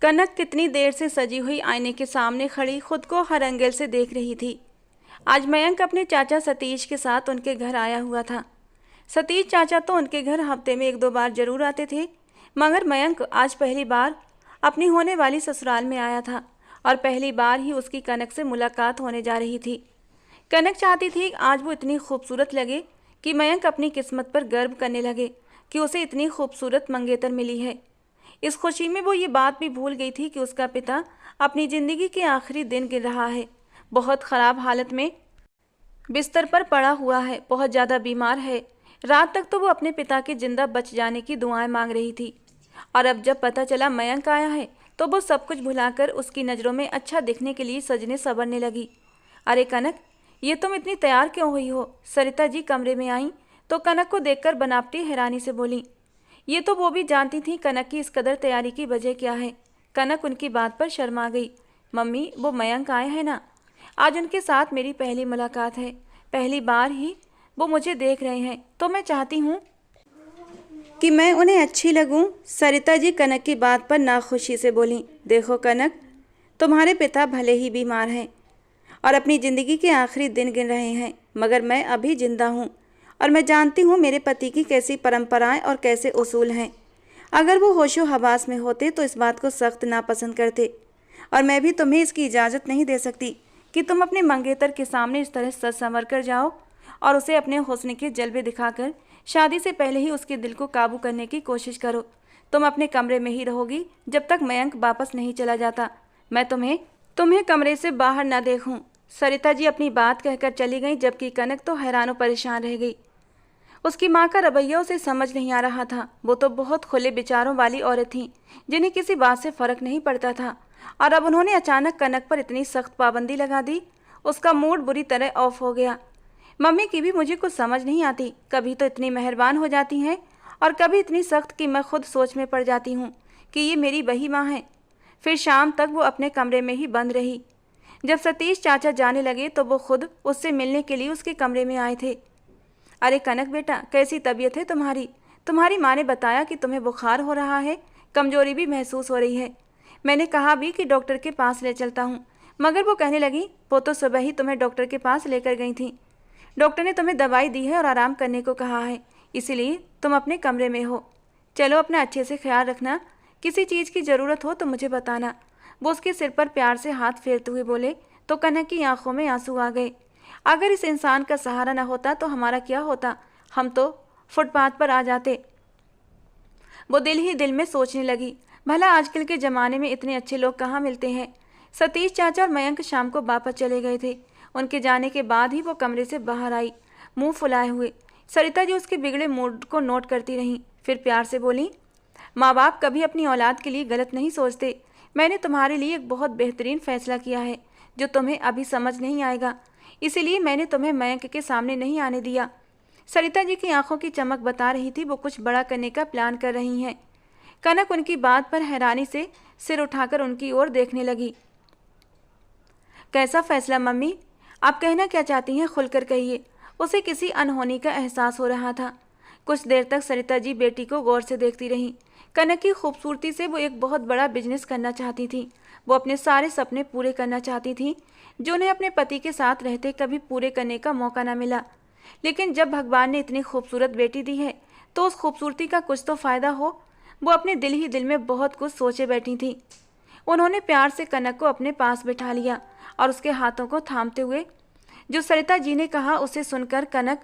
कनक कितनी देर से सजी हुई आईने के सामने खड़ी खुद को हर एंगल से देख रही थी। आज मयंक अपने चाचा सतीश के साथ उनके घर आया हुआ था। सतीश चाचा तो उनके घर हफ्ते में 1-2 बार जरूर आते थे, मगर मयंक आज पहली बार अपनी होने वाली ससुराल में आया था और पहली बार ही उसकी कनक से मुलाकात होने जा रही थी। कनक चाहती थी आज वो इतनी खूबसूरत लगे कि मयंक अपनी किस्मत पर गर्व करने लगे कि उसे इतनी खूबसूरत मंगेतर मिली है। इस खुशी में वो ये बात भी भूल गई थी कि उसका पिता अपनी ज़िंदगी के आखिरी दिन गिन रहा है, बहुत ख़राब हालत में बिस्तर पर पड़ा हुआ है, बहुत ज़्यादा बीमार है। रात तक तो वो अपने पिता के जिंदा बच जाने की दुआएं मांग रही थी, और अब जब पता चला मयंक आया है तो वो सब कुछ भुलाकर उसकी नज़रों में अच्छा दिखने के लिए सजने संवरने लगी। अरे कनक, ये तुम इतनी तैयार क्यों हुई हो? सरिता जी कमरे में आई तो कनक को देखकर बनावटी हैरानी से बोली। ये तो वो भी जानती थी कनक की इस कदर तैयारी की वजह क्या है। कनक उनकी बात पर शर्मा गई। मम्मी, वो मयंक आए हैं ना, आज उनके साथ मेरी पहली मुलाकात है। पहली बार ही वो मुझे देख रहे हैं तो मैं चाहती हूँ कि मैं उन्हें अच्छी लगूं। सरिता जी कनक की बात पर नाखुशी से बोली। देखो कनक, तुम्हारे पिता भले ही बीमार हैं और अपनी ज़िंदगी के आखिरी दिन गिन रहे हैं, मगर मैं अभी जिंदा हूँ और मैं जानती हूँ मेरे पति की कैसी परंपराएं और कैसे उसूल हैं। अगर वो होशो हवास में होते तो इस बात को सख्त नापसंद करते, और मैं भी तुम्हें इसकी इजाज़त नहीं दे सकती कि तुम अपने मंगेतर के सामने इस तरह सज संवर कर जाओ और उसे अपने हुस्न के जलवे दिखाकर शादी से पहले ही उसके दिल को काबू करने की कोशिश करो। तुम अपने कमरे में ही रहोगी जब तक मयंक वापस नहीं चला जाता। मैं तुम्हें कमरे से बाहर ना देखूं। सरिता जी अपनी बात कहकर चली गई, जबकि कनक तो हैरान परेशान रह गई। उसकी माँ का रवैया उसे समझ नहीं आ रहा था। वो तो बहुत खुले विचारों वाली औरत थी जिन्हें किसी बात से फर्क नहीं पड़ता था, और अब उन्होंने अचानक कनक पर इतनी सख्त पाबंदी लगा दी। उसका मूड बुरी तरह ऑफ हो गया। मम्मी की भी मुझे कुछ समझ नहीं आती, कभी तो इतनी मेहरबान हो जाती हैं और कभी इतनी सख्त कि मैं खुद सोच में पड़ जाती हूँ कि ये मेरी वही माँ है। फिर शाम तक वो अपने कमरे में ही बंद रही। जब सतीश चाचा जाने लगे तो वो खुद उससे मिलने के लिए उसके कमरे में आए थे। अरे कनक बेटा, कैसी तबीयत है तुम्हारी? तुम्हारी माँ ने बताया कि तुम्हें बुखार हो रहा है, कमजोरी भी महसूस हो रही है। मैंने कहा भी कि डॉक्टर के पास ले चलता हूँ, मगर वो कहने लगी वो तो सुबह ही तुम्हें डॉक्टर के पास लेकर गई थी। डॉक्टर ने तुम्हें दवाई दी है और आराम करने को कहा है, इसीलिए तुम अपने कमरे में हो। चलो अपना अच्छे से ख्याल रखना, किसी चीज़ की ज़रूरत हो तो मुझे बताना। वो उसके सिर पर प्यार से हाथ फेरते हुए बोले तो कनक की आंखों में आंसू आ गए। अगर इस इंसान का सहारा न होता तो हमारा क्या होता? हम तो फुटपाथ पर आ जाते। वो दिल ही दिल में सोचने लगी, भला आजकल के ज़माने में इतने अच्छे लोग कहाँ मिलते हैं। सतीश चाचा और मयंक शाम को वापस चले गए थे। उनके जाने के बाद ही वो कमरे से बाहर आई, मुंह फुलाए हुए। सरिता जी उसके बिगड़े मूड को नोट करती रहीं, फिर प्यार से बोली, माँ बाप कभी अपनी औलाद के लिए गलत नहीं सोचते। मैंने तुम्हारे लिए एक बहुत बेहतरीन फैसला किया है जो तुम्हें अभी समझ नहीं आएगा, इसीलिए मैंने तुम्हें मयंक के सामने नहीं आने दिया। सरिता जी की आंखों की चमक बता रही थी वो कुछ बड़ा करने का प्लान कर रही हैं। कनक उनकी बात पर हैरानी से सिर उठाकर उनकी ओर देखने लगी। कैसा फैसला मम्मी? आप कहना क्या चाहती हैं, खुलकर कहिए। उसे किसी अनहोनी का एहसास हो रहा था। कुछ देर तक सरिता जी बेटी को गौर से देखती रहीं। कनक की खूबसूरती से वो एक बहुत बड़ा बिजनेस करना चाहती थी। वो अपने सारे सपने पूरे करना चाहती थी जो उन्हें अपने पति के साथ रहते कभी पूरे करने का मौका न मिला। लेकिन जब भगवान ने इतनी खूबसूरत बेटी दी है तो उस खूबसूरती का कुछ तो फ़ायदा हो। वो अपने दिल ही दिल में बहुत कुछ सोचे बैठी थी। उन्होंने प्यार से कनक को अपने पास बिठा लिया और उसके हाथों को थामते हुए जो सरिता जी ने कहा उसे सुनकर कनक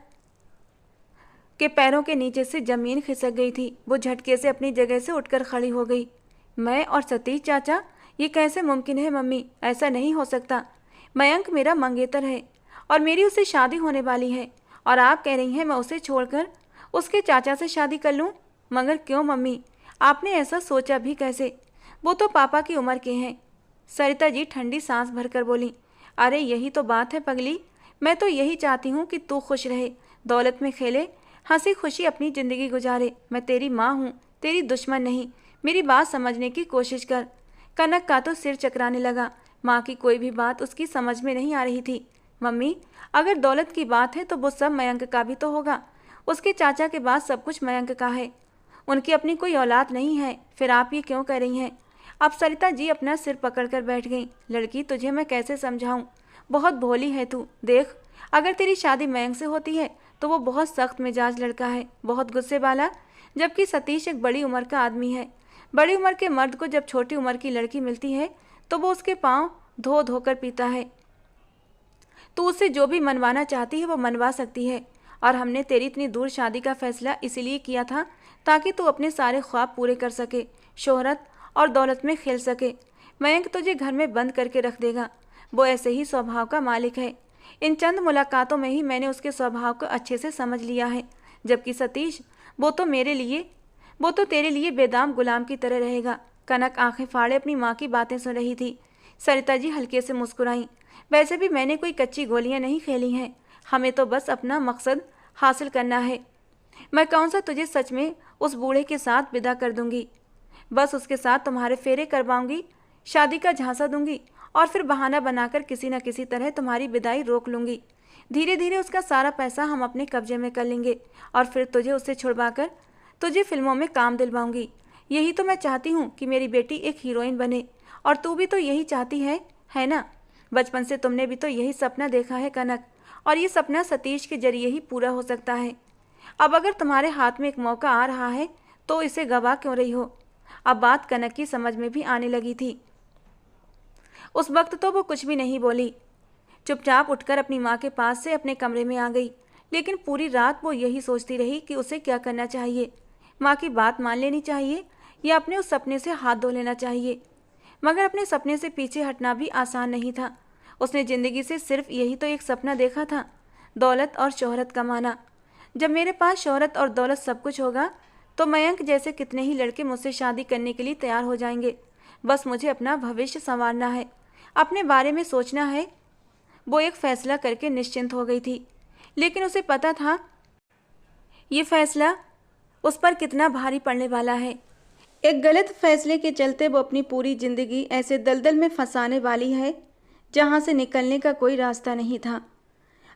के पैरों के नीचे से जमीन खिसक गई थी। वो झटके से अपनी जगह से उठकर खड़ी हो गई। मैं और सतीश चाचा? ये कैसे मुमकिन है मम्मी? ऐसा नहीं हो सकता। मयंक मेरा मंगेतर है और मेरी उससे शादी होने वाली है, और आप कह रही हैं मैं उसे छोड़कर उसके चाचा से शादी कर लूं? मगर क्यों मम्मी, आपने ऐसा सोचा भी कैसे? वो तो पापा की उम्र के हैं। सरिता जी ठंडी सांस भरकर बोली, अरे यही तो बात है पगली, मैं तो यही चाहती हूँ कि तू खुश रहे, दौलत में खेले, हंसी खुशी अपनी ज़िंदगी गुजारे। मैं तेरी माँ हूँ, तेरी दुश्मन नहीं। मेरी बात समझने की कोशिश कर। कनक का तो सिर चकराने लगा। माँ की कोई भी बात उसकी समझ में नहीं आ रही थी। मम्मी, अगर दौलत की बात है तो वो सब मयंक का भी तो होगा। उसके चाचा के बाद सब कुछ मयंक का है। उनकी अपनी कोई औलाद नहीं है। फिर आप ये क्यों कह रही हैं? अब सरिता जी अपना सिर पकड़कर बैठ गईं। लड़की, तुझे मैं कैसे समझाऊं? बहुत भोली है तू। देख, अगर तेरी शादी मयंक से होती है तो वो बहुत सख्त मिजाज लड़का है, बहुत गुस्से वाला, जबकि सतीश एक बड़ी उम्र का आदमी है। बड़ी उम्र के मर्द को जब छोटी उम्र की लड़की मिलती है तो वो उसके पाँव धो धोकर पीता है। तू उससे जो भी मनवाना चाहती है वो मनवा सकती है, और हमने तेरी इतनी दूर शादी का फैसला इसीलिए किया था ताकि तू अपने सारे ख्वाब पूरे कर सके, शोहरत और दौलत में खेल सके। मयंक तुझे घर में बंद करके रख देगा, वो ऐसे ही स्वभाव का मालिक है। इन चंद मुलाकातों में ही मैंने उसके स्वभाव को अच्छे से समझ लिया है। जबकि सतीश, वो तो तेरे लिए बेदाम गुलाम की तरह रहेगा। कनक आंखें फाड़े अपनी माँ की बातें सुन रही थी। सरिता जी हल्के से मुस्कुराईं। वैसे भी मैंने कोई कच्ची गोलियां नहीं खेली हैं, हमें तो बस अपना मकसद हासिल करना है। मैं कौन सा तुझे सच में उस बूढ़े के साथ विदा कर दूंगी, बस उसके साथ तुम्हारे फेरे करवाऊंगी, शादी का झांसा दूंगी और फिर बहाना बनाकर किसी न किसी तरह तुम्हारी विदाई रोक लूंगी। धीरे धीरे उसका सारा पैसा हम अपने कब्जे में कर लेंगे और फिर तुझे उससे छुड़वाकर तुझे फिल्मों में काम दिलवाऊंगी। यही तो मैं चाहती हूँ कि मेरी बेटी एक हीरोइन बने, और तू भी तो यही चाहती है ना? बचपन से तुमने भी तो यही सपना देखा है कनक, और ये सपना सतीश के जरिए ही पूरा हो सकता है। अब अगर तुम्हारे हाथ में एक मौका आ रहा है तो इसे गवा क्यों रही हो? अब बात कनक की समझ में भी आने लगी थी। उस वक्त तो वो कुछ भी नहीं बोली, चुपचाप उठकर अपनी माँ के पास से अपने कमरे में आ गई। लेकिन पूरी रात वो यही सोचती रही कि उसे क्या करना चाहिए। माँ की बात मान लेनी चाहिए या अपने उस सपने से हाथ धो लेना चाहिए। मगर अपने सपने से पीछे हटना भी आसान नहीं था। उसने ज़िंदगी से सिर्फ यही तो एक सपना देखा था, दौलत और शोहरत कमाना। जब मेरे पास शोहरत और दौलत सब कुछ होगा तो मयंक जैसे कितने ही लड़के मुझसे शादी करने के लिए तैयार हो जाएंगे। बस मुझे अपना भविष्य संवारना है, अपने बारे में सोचना है। वो एक फैसला करके निश्चिंत हो गई थी, लेकिन उसे पता था ये फैसला उस पर कितना भारी पड़ने वाला है। एक गलत फैसले के चलते वो अपनी पूरी जिंदगी ऐसे दलदल में फंसाने वाली है जहां से निकलने का कोई रास्ता नहीं था।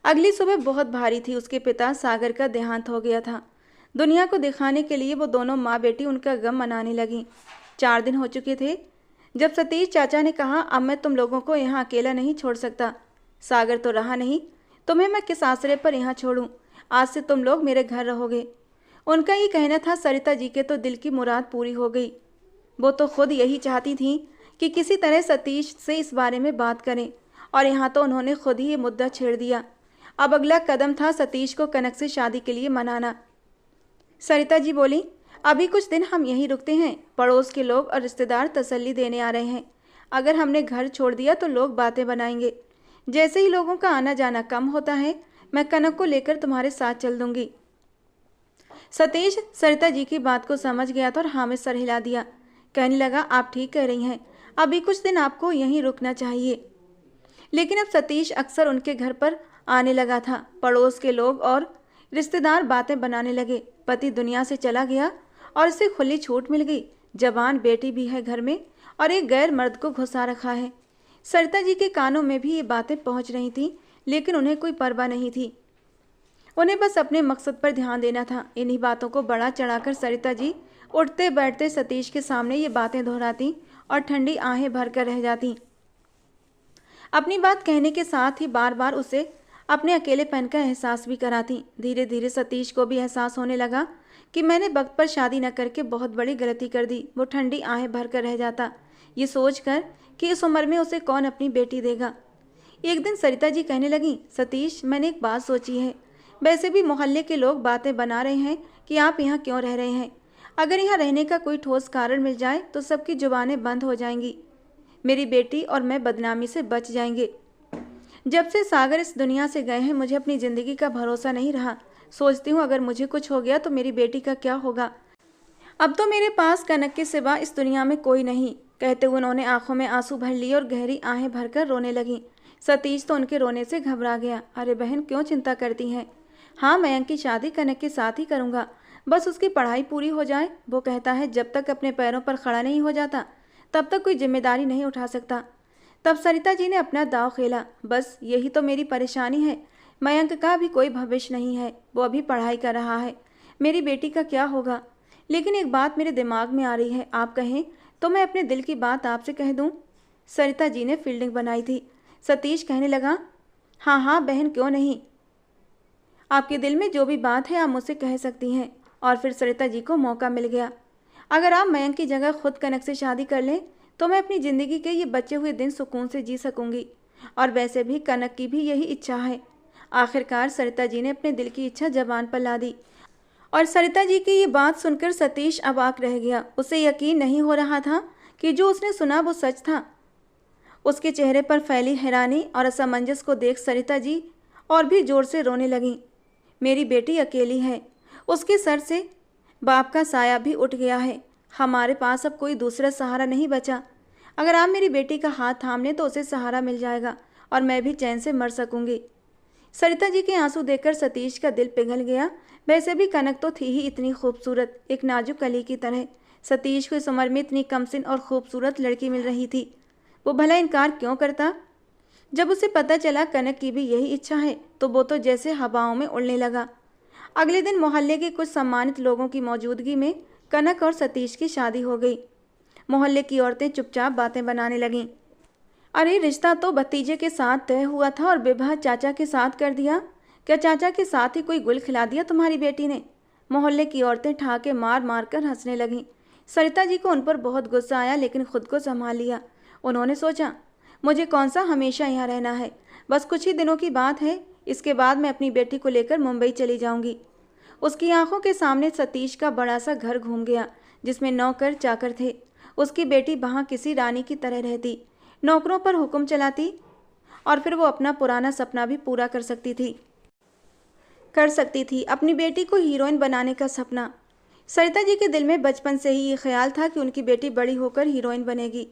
अगली सुबह बहुत भारी थी। उसके पिता सागर का देहांत हो गया था। दुनिया को दिखाने के लिए वो दोनों माँ बेटी उनका गम मनाने लगी। 4 दिन हो चुके थे जब सतीश चाचा ने कहा, अब मैं तुम लोगों को यहाँ अकेला नहीं छोड़ सकता। सागर तो रहा नहीं, तुम्हें मैं किस आश्रय पर यहाँ छोड़ूं? आज से तुम लोग मेरे घर रहोगे। उनका ये कहना था। सरिता जी के तो दिल की मुराद पूरी हो गई। वो तो खुद यही चाहती थी कि किसी तरह सतीश से इस बारे में बात करें, और यहाँ तो उन्होंने खुद ही ये मुद्दा छेड़ दिया। अब अगला कदम था सतीश को कनक से शादी के लिए मनाना। सरिता जी बोली, अभी कुछ दिन हम यहीं रुकते हैं। पड़ोस के लोग और रिश्तेदार तसल्ली देने आ रहे हैं। अगर हमने घर छोड़ दिया तो लोग बातें बनाएंगे। जैसे ही लोगों का आना जाना कम होता है, मैं कनक को लेकर तुम्हारे साथ चल दूंगी। सतीश सरिता जी की बात को समझ गया था और हाँ में सर हिला दिया। कहने लगा, आप ठीक कह रही हैं, अभी कुछ दिन आपको यहीं रुकना चाहिए। लेकिन अब सतीश अक्सर उनके घर पर आने लगा था। पड़ोस के लोग और रिश्तेदार बातें बनाने लगे। पति दुनिया से चला गया और इसे खुली छूट मिल गई। जवान बेटी भी है घर में और एक गैर मर्द को घुसा रखा है। सरिता जी के कानों में भी ये बातें पहुंच रही थीं, लेकिन उन्हें कोई परवाह नहीं थी। उन्हें बस अपने मकसद पर ध्यान देना था। इन्हीं बातों को बढ़ा चढ़ाकर सरिता जी उठते बैठते सतीश के सामने ये बातें दोहराती और ठंडी आहें भरकर रह जाती। अपनी बात कहने के साथ ही बार बार उसे अपने अकेलेपन का एहसास भी कराती। धीरे धीरे सतीश को भी एहसास होने लगा कि मैंने वक्त पर शादी न करके बहुत बड़ी गलती कर दी। वो ठंडी आहें भरकर रह जाता, ये सोचकर कि इस उम्र में उसे कौन अपनी बेटी देगा। एक दिन सरिता जी कहने लगी, सतीश, मैंने एक बात सोची है। वैसे भी मोहल्ले के लोग बातें बना रहे हैं कि आप यहाँ क्यों रह रहे हैं। अगर यहाँ रहने का कोई ठोस कारण मिल जाए तो सबकी जुबानें बंद हो जाएंगी। मेरी बेटी और मैं बदनामी से बच जाएंगे। जब से सागर इस दुनिया से गए हैं मुझे अपनी ज़िंदगी का भरोसा नहीं रहा। सोचती हूँ अगर मुझे कुछ हो गया तो मेरी बेटी का क्या होगा। अब तो मेरे पास कनक के सिवा इस दुनिया में कोई नहीं। कहते हुए उन्होंने आंखों में आंसू भर लिए और गहरी आहें भरकर रोने लगीं। सतीश तो उनके रोने से घबरा गया। अरे बहन, क्यों चिंता करती हैं? हाँ, मयंक की शादी कनक के साथ ही करूँगा, बस उसकी पढ़ाई पूरी हो जाए। वो कहता है जब तक अपने पैरों पर खड़ा नहीं हो जाता तब तक कोई जिम्मेदारी नहीं उठा सकता। तब सरिता जी ने अपना दांव खेला। बस यही तो मेरी परेशानी है। मयंक का भी कोई भविष्य नहीं है, वो अभी पढ़ाई कर रहा है। मेरी बेटी का क्या होगा? लेकिन एक बात मेरे दिमाग में आ रही है, आप कहें तो मैं अपने दिल की बात आपसे कह दूं? सरिता जी ने फील्डिंग बनाई थी। सतीश कहने लगा, हाँ हाँ बहन, क्यों नहीं। आपके दिल में जो भी बात है आप मुझसे कह सकती हैं। और फिर सरिता जी को मौका मिल गया। अगर आप मयंक की जगह खुद कनक से शादी कर लें तो मैं अपनी ज़िंदगी के ये बचे हुए दिन सुकून से जी सकूंगी। और वैसे भी कनक की भी यही इच्छा है। आखिरकार सरिता जी ने अपने दिल की इच्छा जबान पर ला दी। और सरिता जी की ये बात सुनकर सतीश अवाक रह गया। उसे यकीन नहीं हो रहा था कि जो उसने सुना वो सच था। उसके चेहरे पर फैली हैरानी और असमंजस को देख सरिता जी और भी जोर से रोने लगीं। मेरी बेटी अकेली है, उसके सर से बाप का साया भी उठ गया है। हमारे पास अब कोई दूसरा सहारा नहीं बचा। अगर आप मेरी बेटी का हाथ थाम लें तो उसे सहारा मिल जाएगा और मैं भी चैन से मर सकूंगी। सरिता जी के आंसू देखकर सतीश का दिल पिघल गया। वैसे भी कनक तो थी ही इतनी खूबसूरत, एक नाजुक कली की तरह। सतीश को इस उम्र में इतनी कमसिन और खूबसूरत लड़की मिल रही थी, वो भला इनकार क्यों करता। जब उसे पता चला कनक की भी यही इच्छा है तो वो तो जैसे हवाओं में उड़ने लगा। अगले दिन मोहल्ले के कुछ सम्मानित लोगों की मौजूदगी में कनक और सतीश की शादी हो गई। मोहल्ले की औरतें चुपचाप बातें बनाने लगीं। अरे रिश्ता तो भतीजे के साथ तय हुआ था और विवाह चाचा के साथ कर दिया। क्या चाचा के साथ ही कोई गुल खिला दिया तुम्हारी बेटी ने? मोहल्ले की औरतें ठाके मार मार कर हंसने लगीं। सरिता जी को उन पर बहुत गुस्सा आया लेकिन खुद को संभाल लिया। उन्होंने सोचा, मुझे कौन सा हमेशा यहाँ रहना है, बस कुछ ही दिनों की बात है, इसके बाद मैं अपनी बेटी को लेकर मुंबई चली जाऊंगी। उसकी आंखों के सामने सतीश का बड़ा सा घर घूम गया जिसमें नौकर चाकर थे। उसकी बेटी वहाँ किसी रानी की तरह रहती, नौकरों पर हुक्म चलाती और फिर वो अपना पुराना सपना भी पूरा कर सकती थी अपनी बेटी को हीरोइन बनाने का सपना। सरिता जी के दिल में बचपन से ही ये ख्याल था कि उनकी बेटी बड़ी होकर हीरोइन बनेगी।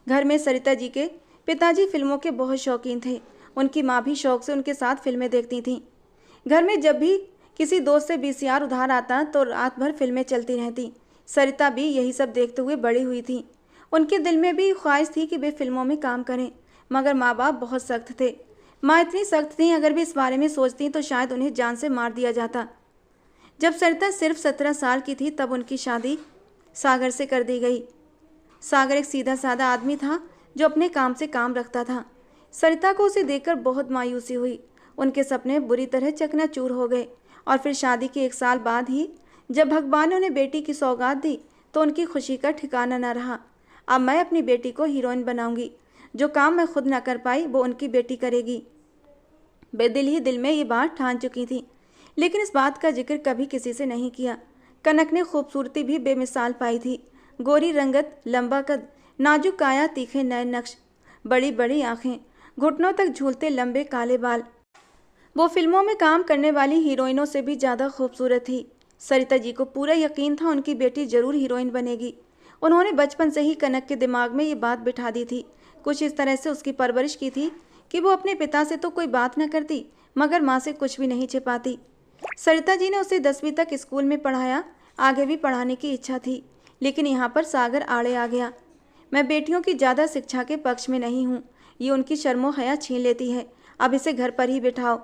घर में सरिता जी के पिताजी फिल्मों के बहुत शौकीन थे। उनकी माँ भी शौक से उनके साथ फिल्में देखती थीं। घर में जब भी किसी दोस्त से वीसीआर उधार आता तो रात भर फिल्में चलती रहती। सरिता भी यही सब देखते हुए बड़ी हुई थी। उनके दिल में भी ख्वाहिश थी कि वे फिल्मों में काम करें, मगर माँ बाप बहुत सख्त थे। माँ इतनी सख्त थी, अगर वे इस बारे में सोचती तो शायद उन्हें जान से मार दिया जाता। जब सरिता सिर्फ 17 साल की थी तब उनकी शादी सागर से कर दी गई। सागर एक सीधा साधा आदमी था जो अपने काम से काम रखता था। सरिता को उसे देखकर बहुत मायूसी हुई। उनके सपने बुरी तरह चकनाचूर हो गए। और फिर शादी के 1 साल बाद ही जब भगवान ने उन्हें बेटी की सौगात दी तो उनकी खुशी का ठिकाना न रहा। अब मैं अपनी बेटी को हीरोइन बनाऊंगी, जो काम मैं खुद ना कर पाई वो उनकी बेटी करेगी। बेदिल ही दिल में ये बात ठान चुकी थी, लेकिन इस बात का जिक्र कभी किसी से नहीं किया। कनक ने खूबसूरती भी बेमिसाल पाई थी। गोरी रंगत, लंबा कद, नाजुक काया, तीखे नए नक्श, बड़ी बड़ी आंखें, घुटनों तक झूलते लंबे काले बाल। वो फिल्मों में काम करने वाली हीरोइनों से भी ज़्यादा खूबसूरत थी। सरिता जी को पूरा यकीन था उनकी बेटी जरूर हीरोइन बनेगी। उन्होंने बचपन से ही कनक के दिमाग में ये बात बिठा दी थी। कुछ इस तरह से उसकी परवरिश की थी कि वो अपने पिता से तो कोई बात न करती मगर माँ से कुछ भी नहीं छिपाती। सरिता जी ने उसे 10वीं तक स्कूल में पढ़ाया, आगे भी पढ़ाने की इच्छा थी, लेकिन यहाँ पर सागर आड़े आ गया। मैं बेटियों की ज़्यादा शिक्षा के पक्ष में नहीं हूँ, ये उनकी शर्मो हया छीन लेती है। अब इसे घर पर ही बिठाओ।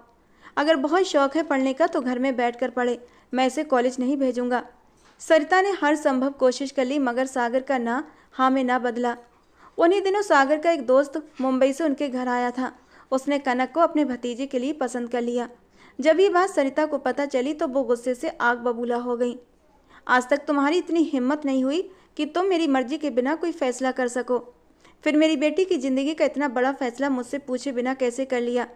अगर बहुत शौक है पढ़ने का तो घर में बैठकर पढ़े, मैं इसे कॉलेज नहीं भेजूंगा। सरिता ने हर संभव कोशिश कर ली मगर सागर का ना हाँ में ना बदला। उन्हीं दिनों सागर का एक दोस्त मुंबई से उनके घर आया था। उसने कनक को अपने भतीजे के लिए पसंद कर लिया। जब ये बात सरिता को पता चली तो वो गुस्से से आग बबूला हो गई। आज तक तुम्हारी इतनी हिम्मत नहीं हुई कि तुम मेरी मर्जी के बिना कोई फैसला कर सको, फिर मेरी बेटी की ज़िंदगी का इतना बड़ा फैसला मुझसे पूछे बिना कैसे कर लिया।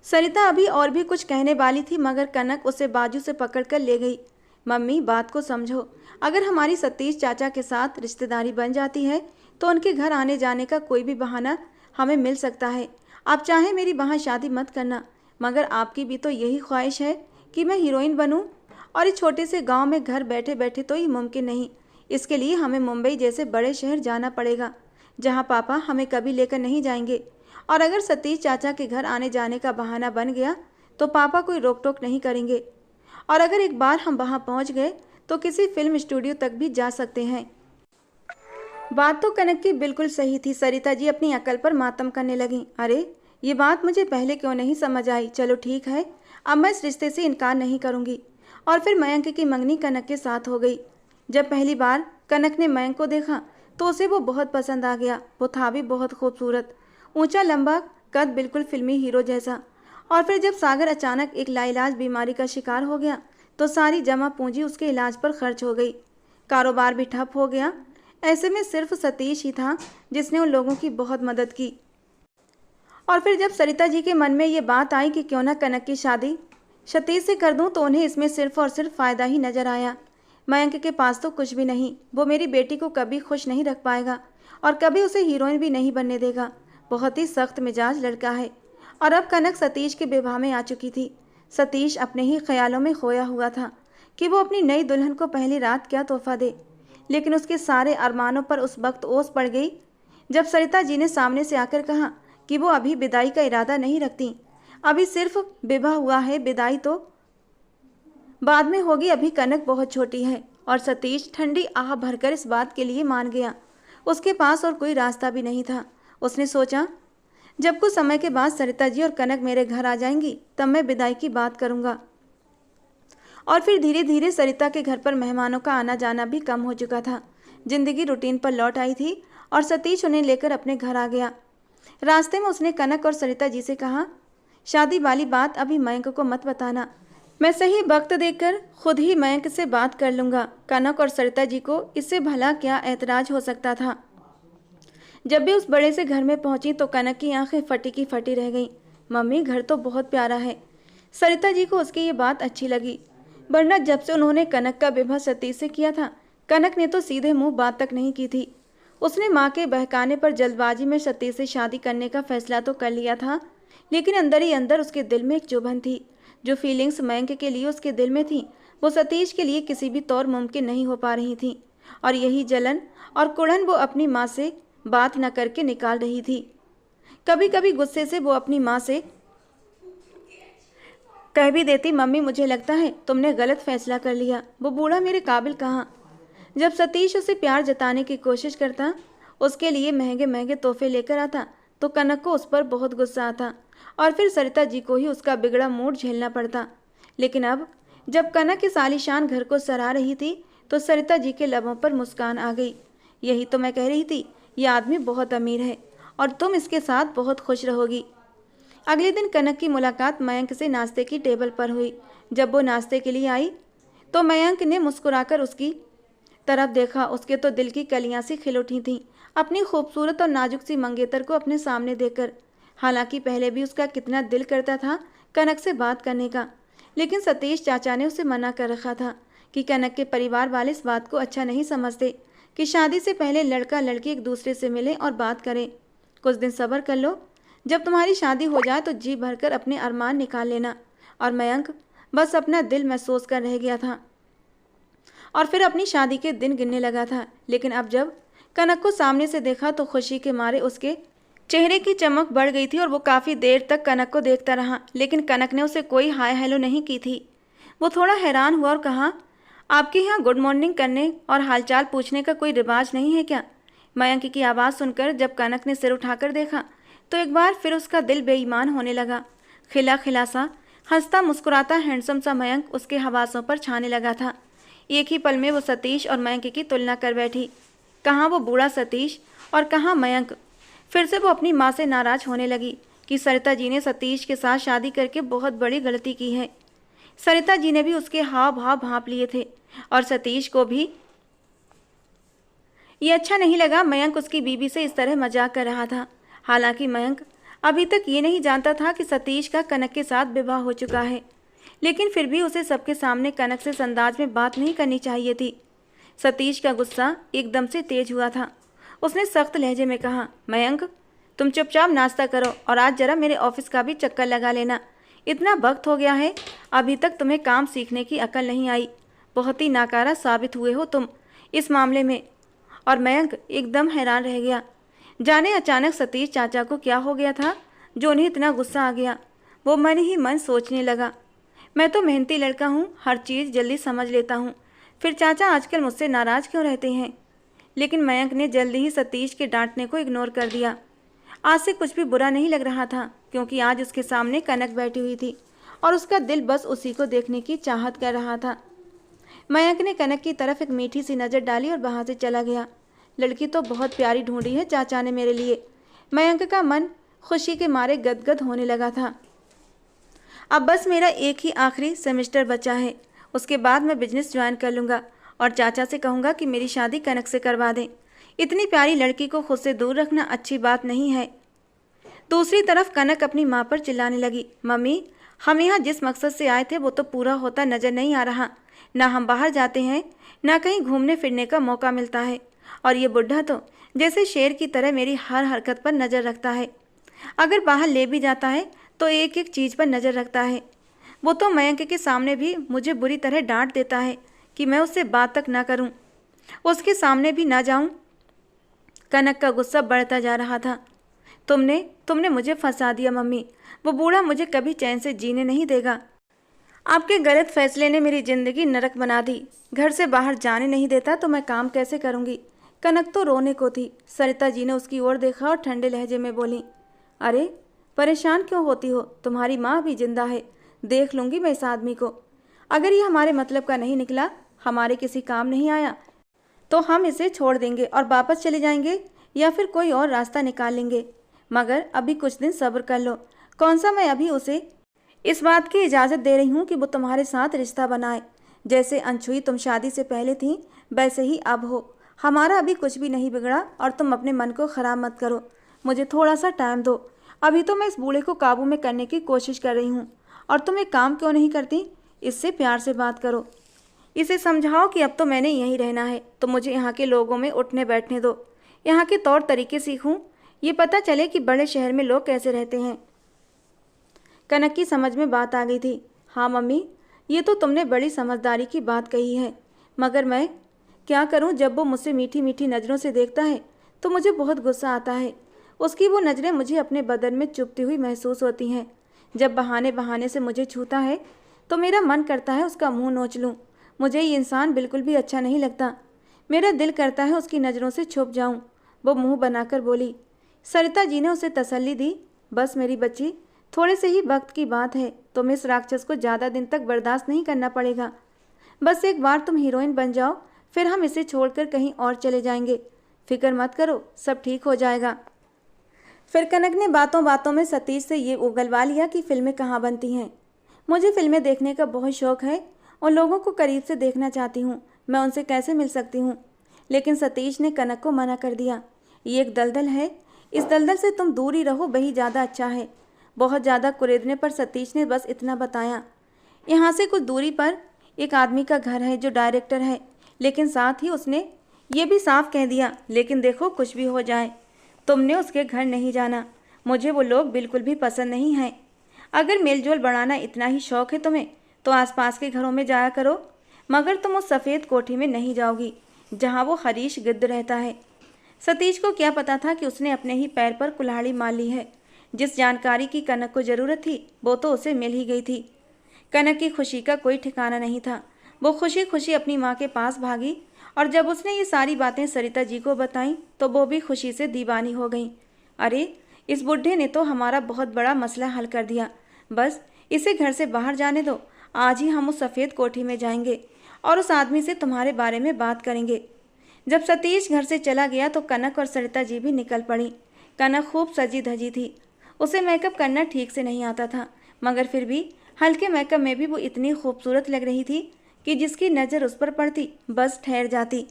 सरिता अभी और भी कुछ कहने वाली थी मगर कनक उसे बाजू से पकड़कर ले गई। मम्मी, बात को समझो। अगर हमारी सतीश चाचा के साथ रिश्तेदारी बन जाती है तो उनके घर आने जाने का कोई भी बहाना हमें मिल सकता है। आप चाहें मेरी वहाँ शादी मत करना, मगर आपकी भी तो यही ख्वाहिश है कि मैं हीरोइन बनूं, और इस छोटे से गांव में घर बैठे बैठे तो ये मुमकिन नहीं। इसके लिए हमें मुंबई जैसे बड़े शहर जाना पड़ेगा जहाँ पापा हमें कभी लेकर नहीं जाएंगे। और अगर सतीश चाचा के घर आने जाने का बहाना बन गया तो पापा कोई रोक टोक नहीं करेंगे, और अगर एक बार हम वहाँ पहुँच गए तो किसी फिल्म स्टूडियो तक भी जा सकते हैं। बात तो कनक की बिल्कुल सही थी। सरिता जी अपनी अकल पर मातम करने लगीं। अरे, ये बात मुझे पहले क्यों नहीं समझ आई। चलो ठीक है, अब मैं इस रिश्ते से इनकार नहीं करूँगी। और फिर मयंक की मंगनी कनक के साथ हो गई। जब पहली बार कनक ने मयंक को देखा तो उसे वो बहुत पसंद आ गया। वो था भी बहुत खूबसूरत, ऊंचा लंबा कद, बिल्कुल फिल्मी हीरो जैसा। और फिर जब सागर अचानक एक लाइलाज बीमारी का शिकार हो गया तो सारी जमा पूंजी उसके इलाज पर खर्च हो गई। कारोबार भी ठप हो गया। ऐसे में सिर्फ सतीश ही था जिसने उन लोगों की बहुत मदद की। और फिर जब सरिता जी के मन में ये बात आई कि क्यों ना कनक की शादी सतीश से कर दूं, तो उन्हें इसमें सिर्फ और सिर्फ फ़ायदा ही नजर आया। मयंक के पास तो कुछ भी नहीं, वो मेरी बेटी को कभी खुश नहीं रख पाएगा और कभी उसे हीरोइन भी नहीं बनने देगा। बहुत ही सख्त मिजाज लड़का है। और अब कनक सतीश के विवाह में आ चुकी थी। सतीश अपने ही ख्यालों में खोया हुआ था कि वो अपनी नई दुल्हन को पहली रात क्या तोहफा दे। लेकिन उसके सारे अरमानों पर उस वक्त ओस पड़ गई जब सरिता जी ने सामने से आकर कहा कि वो अभी विदाई का इरादा नहीं रखती। अभी सिर्फ विवाह हुआ है, विदाई तो बाद में होगी, अभी कनक बहुत छोटी है। और सतीश ठंडी आह भरकर इस बात के लिए मान गया। उसके पास और कोई रास्ता भी नहीं था। उसने सोचा, जब कुछ समय के बाद सरिता जी और कनक मेरे घर आ जाएंगी तब मैं विदाई की बात करूंगा। और फिर धीरे धीरे सरिता के घर पर मेहमानों का आना जाना भी कम हो चुका था। जिंदगी रूटीन पर लौट आई थी और सतीश उन्हें लेकर अपने घर आ गया। रास्ते में उसने कनक और सरिता जी से कहा, शादी वाली बात अभी मयंक को मत बताना, मैं सही वक्त देखकर खुद ही मयंक से बात कर लूँगा। कनक और सरिता जी को इससे भला क्या ऐतराज हो सकता था। जब भी उस बड़े से घर में पहुंची तो कनक की आंखें फटी की फटी रह गईं। मम्मी, घर तो बहुत प्यारा है। सरिता जी को उसकी ये बात अच्छी लगी, वरना जब से उन्होंने कनक का विवाह सतीश से किया था, कनक ने तो सीधे मुंह बात तक नहीं की थी। उसने माँ के बहकाने पर जल्दबाजी में सतीश से शादी करने का फैसला तो कर लिया था, लेकिन अंदर ही अंदर उसके दिल में एक चुभन थी। जो फीलिंग्स मयंक के लिए उसके दिल में थी, वो सतीश के लिए किसी भी तौर मुमकिन नहीं हो पा रही थी। और यही जलन और कुड़न वो अपनी माँ से बात न करके निकाल रही थी। कभी कभी गुस्से से वो अपनी माँ से कह भी देती, मम्मी मुझे लगता है तुमने गलत फैसला कर लिया, वो बूढ़ा मेरे काबिल कहाँ। जब सतीश उसे प्यार जताने की कोशिश करता, उसके लिए महंगे महंगे तोहफे लेकर आता, तो कनक को उस पर बहुत गुस्सा आता और फिर सरिता जी को ही उसका बिगड़ा मूड झेलना पड़ता। लेकिन अब जब कनक इस आलीशान घर को सराह रही थी तो सरिता जी के लबों पर मुस्कान आ गई। यही तो मैं कह रही थी, यह आदमी बहुत अमीर है और तुम इसके साथ बहुत खुश रहोगी। अगले दिन कनक की मुलाकात मयंक से नाश्ते की टेबल पर हुई। जब वो नाश्ते के लिए आई तो मयंक ने मुस्कुराकर उसकी तरफ देखा। उसके तो दिल की कलियां सी खिल उठी थीं अपनी खूबसूरत और नाजुक सी मंगेतर को अपने सामने देखकर। हालांकि पहले भी उसका कितना दिल करता था कनक से बात करने का, लेकिन सतीश चाचा ने उसे मना कर रखा था कि कनक के परिवार वाले इस बात को अच्छा नहीं समझते कि शादी से पहले लड़का लड़की एक दूसरे से मिलें और बात करें। कुछ दिन सब्र कर लो, जब तुम्हारी शादी हो जाए तो जी भरकर अपने अरमान निकाल लेना। और मयंक बस अपना दिल महसूस कर रह गया था और फिर अपनी शादी के दिन गिनने लगा था। लेकिन अब जब कनक को सामने से देखा तो खुशी के मारे उसके चेहरे की चमक बढ़ गई थी और वो काफ़ी देर तक कनक को देखता रहा, लेकिन कनक ने उसे कोई हाय हेलो नहीं की थी। वो थोड़ा हैरान हुआ और कहा, आपके यहाँ गुड मॉर्निंग करने और हालचाल पूछने का कोई रिवाज नहीं है क्या? मयंक की आवाज़ सुनकर जब कनक ने सिर उठाकर देखा तो एक बार फिर उसका दिल बेईमान होने लगा। खिला खिला सा हंसता मुस्कुराता हैंडसम सा मयंक उसके हवासों पर छाने लगा था। एक ही पल में वो सतीश और मयंक की तुलना कर बैठी। कहाँ वो बूढ़ा सतीश और कहाँ मयंक। फिर से वो अपनी माँ से नाराज़ होने लगी कि सरिता जी ने सतीश के साथ शादी करके बहुत बड़ी गलती की है। सरिता जी ने भी उसके हाव भाव भांप लिए थे और सतीश को भी ये अच्छा नहीं लगा मयंक उसकी बीवी से इस तरह मजाक कर रहा था। हालांकि मयंक अभी तक ये नहीं जानता था कि सतीश का कनक के साथ विवाह हो चुका है, लेकिन फिर भी उसे सबके सामने कनक से इस अंदाज में बात नहीं करनी चाहिए थी। सतीश का गुस्सा एकदम से तेज हुआ था। उसने सख्त लहजे में कहा, मयंक तुम चुपचाप नाश्ता करो और आज जरा मेरे ऑफिस का भी चक्कर लगा लेना। इतना वक्त हो गया है, अभी तक तुम्हें काम सीखने की अकल नहीं आई। बहुत ही नाकारा साबित हुए हो तुम इस मामले में। और मयंक एकदम हैरान रह गया। जाने अचानक सतीश चाचा को क्या हो गया था जो उन्हें इतना गुस्सा आ गया। वो मन ही मन सोचने लगा, मैं तो मेहनती लड़का हूँ, हर चीज़ जल्दी समझ लेता हूँ, फिर चाचा आजकल मुझसे नाराज़ क्यों रहते हैं। लेकिन मयंक ने जल्दी ही सतीश के डांटने को इग्नोर कर दिया। आज से कुछ भी बुरा नहीं लग रहा था, क्योंकि आज उसके सामने कनक बैठी हुई थी और उसका दिल बस उसी को देखने की चाहत कर रहा था। मयंक ने कनक की तरफ एक मीठी सी नज़र डाली और वहाँ से चला गया। लड़की तो बहुत प्यारी ढूंढी है चाचा ने मेरे लिए। मयंक का मन खुशी के मारे गदगद होने लगा था। अब बस मेरा एक ही आखिरी सेमेस्टर बचा है, उसके बाद मैं बिजनेस ज्वाइन कर लूँगा और चाचा से कहूँगा कि मेरी शादी कनक से करवा दें। इतनी प्यारी लड़की को खुद से दूर रखना अच्छी बात नहीं है। दूसरी तरफ कनक अपनी माँ पर चिल्लाने लगी, मम्मी हम यहाँ जिस मकसद से आए थे वो तो पूरा होता नजर नहीं आ रहा। ना हम बाहर जाते हैं, ना कहीं घूमने फिरने का मौका मिलता है, और ये बुढ़ा तो जैसे शेर की तरह मेरी हर हरकत पर नज़र रखता है। अगर बाहर ले भी जाता है तो एक एक चीज़ पर नज़र रखता है। वो तो मयंक के सामने भी मुझे बुरी तरह डांट देता है कि मैं उससे बात तक ना करूं, उसके सामने भी ना जाऊं। कनक का गुस्सा बढ़ता जा रहा था। तुमने मुझे फंसा दिया मम्मी, वो बूढ़ा मुझे कभी चैन से जीने नहीं देगा। आपके गलत फैसले ने मेरी ज़िंदगी नरक बना दी। घर से बाहर जाने नहीं देता तो मैं काम कैसे करूँगी। कनक तो रोने को थी। सरिता जी ने उसकी ओर देखा और ठंडे लहजे में बोली, अरे परेशान क्यों होती हो, तुम्हारी माँ भी जिंदा है, देख लूँगी मैं इस आदमी को। अगर ये हमारे मतलब का नहीं निकला, हमारे किसी काम नहीं आया, तो हम इसे छोड़ देंगे और वापस चले जाएंगे या फिर कोई और रास्ता निकाल लेंगे। मगर अभी कुछ दिन सब्र कर लो। कौन सा मैं अभी उसे इस बात की इजाज़त दे रही हूँ कि वो तुम्हारे साथ रिश्ता बनाए। जैसे अनछुई तुम शादी से पहले थी वैसे ही अब हो। हमारा अभी कुछ भी नहीं बिगड़ा और तुम अपने मन को ख़राब मत करो। मुझे थोड़ा सा टाइम दो। अभी तो मैं इस बूढ़े को काबू में करने की कोशिश कर रही हूँ। और तुम एक काम क्यों नहीं करती, इससे प्यार से बात करो। इसे समझाओ कि अब तो मैंने यहीं रहना है, तो मुझे यहाँ के लोगों में उठने बैठने दो, यहाँ के तौर तरीके सीखूँ, ये पता चले कि बड़े शहर में लोग कैसे रहते हैं। कनक की समझ में बात आ गई थी। हाँ मम्मी, ये तो तुमने बड़ी समझदारी की बात कही है, मगर मैं क्या करूँ। जब वो मुझसे मीठी मीठी नज़रों से देखता है तो मुझे बहुत गुस्सा आता है। उसकी वो नज़रें मुझे अपने बदन में चुभती हुई महसूस होती हैं। जब बहाने बहाने से मुझे छूता है तो मेरा मन करता है उसका मुंह नोच लूँ। मुझे ये इंसान बिल्कुल भी अच्छा नहीं लगता। मेरा दिल करता है उसकी नज़रों से छुप जाऊँ। वो मुंह बनाकर बोली। सरिता जी ने उसे तसल्ली दी, बस मेरी बच्ची, थोड़े से ही वक्त की बात है, तुम्हें इस राक्षस को ज़्यादा दिन तक बर्दाश्त नहीं करना पड़ेगा। बस एक बार तुम हीरोइन बन जाओ, फिर हम इसे छोड़कर कहीं और चले जाएंगे। फिक्र मत करो, सब ठीक हो जाएगा। फिर कनक ने बातों बातों में सतीश से ये उगलवा लिया कि फिल्में कहाँ बनती हैं। मुझे फिल्में देखने का बहुत शौक़ है और लोगों को करीब से देखना चाहती हूँ। मैं उनसे कैसे मिल सकती हूँ। लेकिन सतीश ने कनक को मना कर दिया। ये एक दलदल है, इस दलदल से तुम दूर ही रहो, वही ज़्यादा अच्छा है। बहुत ज़्यादा कुरेदने पर सतीश ने बस इतना बताया, यहाँ से कुछ दूरी पर एक आदमी का घर है जो डायरेक्टर है। लेकिन साथ ही उसने ये भी साफ कह दिया, लेकिन देखो कुछ भी हो जाए, तुमने उसके घर नहीं जाना। मुझे वो लोग बिल्कुल भी पसंद नहीं हैं। अगर मेलजोल बढ़ाना इतना ही शौक़ है तुम्हें तो आसपास के घरों में जाया करो, मगर तुम उस सफ़ेद कोठी में नहीं जाओगी जहाँ वो हरीश गिद्ध रहता है। सतीश को क्या पता था कि उसने अपने ही पैर पर कुल्हाड़ी मार ली है। जिस जानकारी की कनक को ज़रूरत थी वो तो उसे मिल ही गई थी। कनक की खुशी का कोई ठिकाना नहीं था। वो खुशी खुशी अपनी माँ के पास भागी और जब उसने ये सारी बातें सरिता जी को बताईं तो वो भी खुशी से दीवानी हो गई। अरे इस बुढ़े ने तो हमारा बहुत बड़ा मसला हल कर दिया। बस इसे घर से बाहर जाने दो। आज ही हम उस सफ़ेद कोठी में जाएंगे और उस आदमी से तुम्हारे बारे में बात करेंगे। जब सतीश घर से चला गया तो कनक और सरिता जी भी निकल पड़ी। कनक खूब सजी धजी थी। उसे मेकअप करना ठीक से नहीं आता था, मगर फिर भी हल्के मेकअप में भी वो इतनी खूबसूरत लग रही थी कि जिसकी नज़र उस पर पड़ती बस ठहर जाती।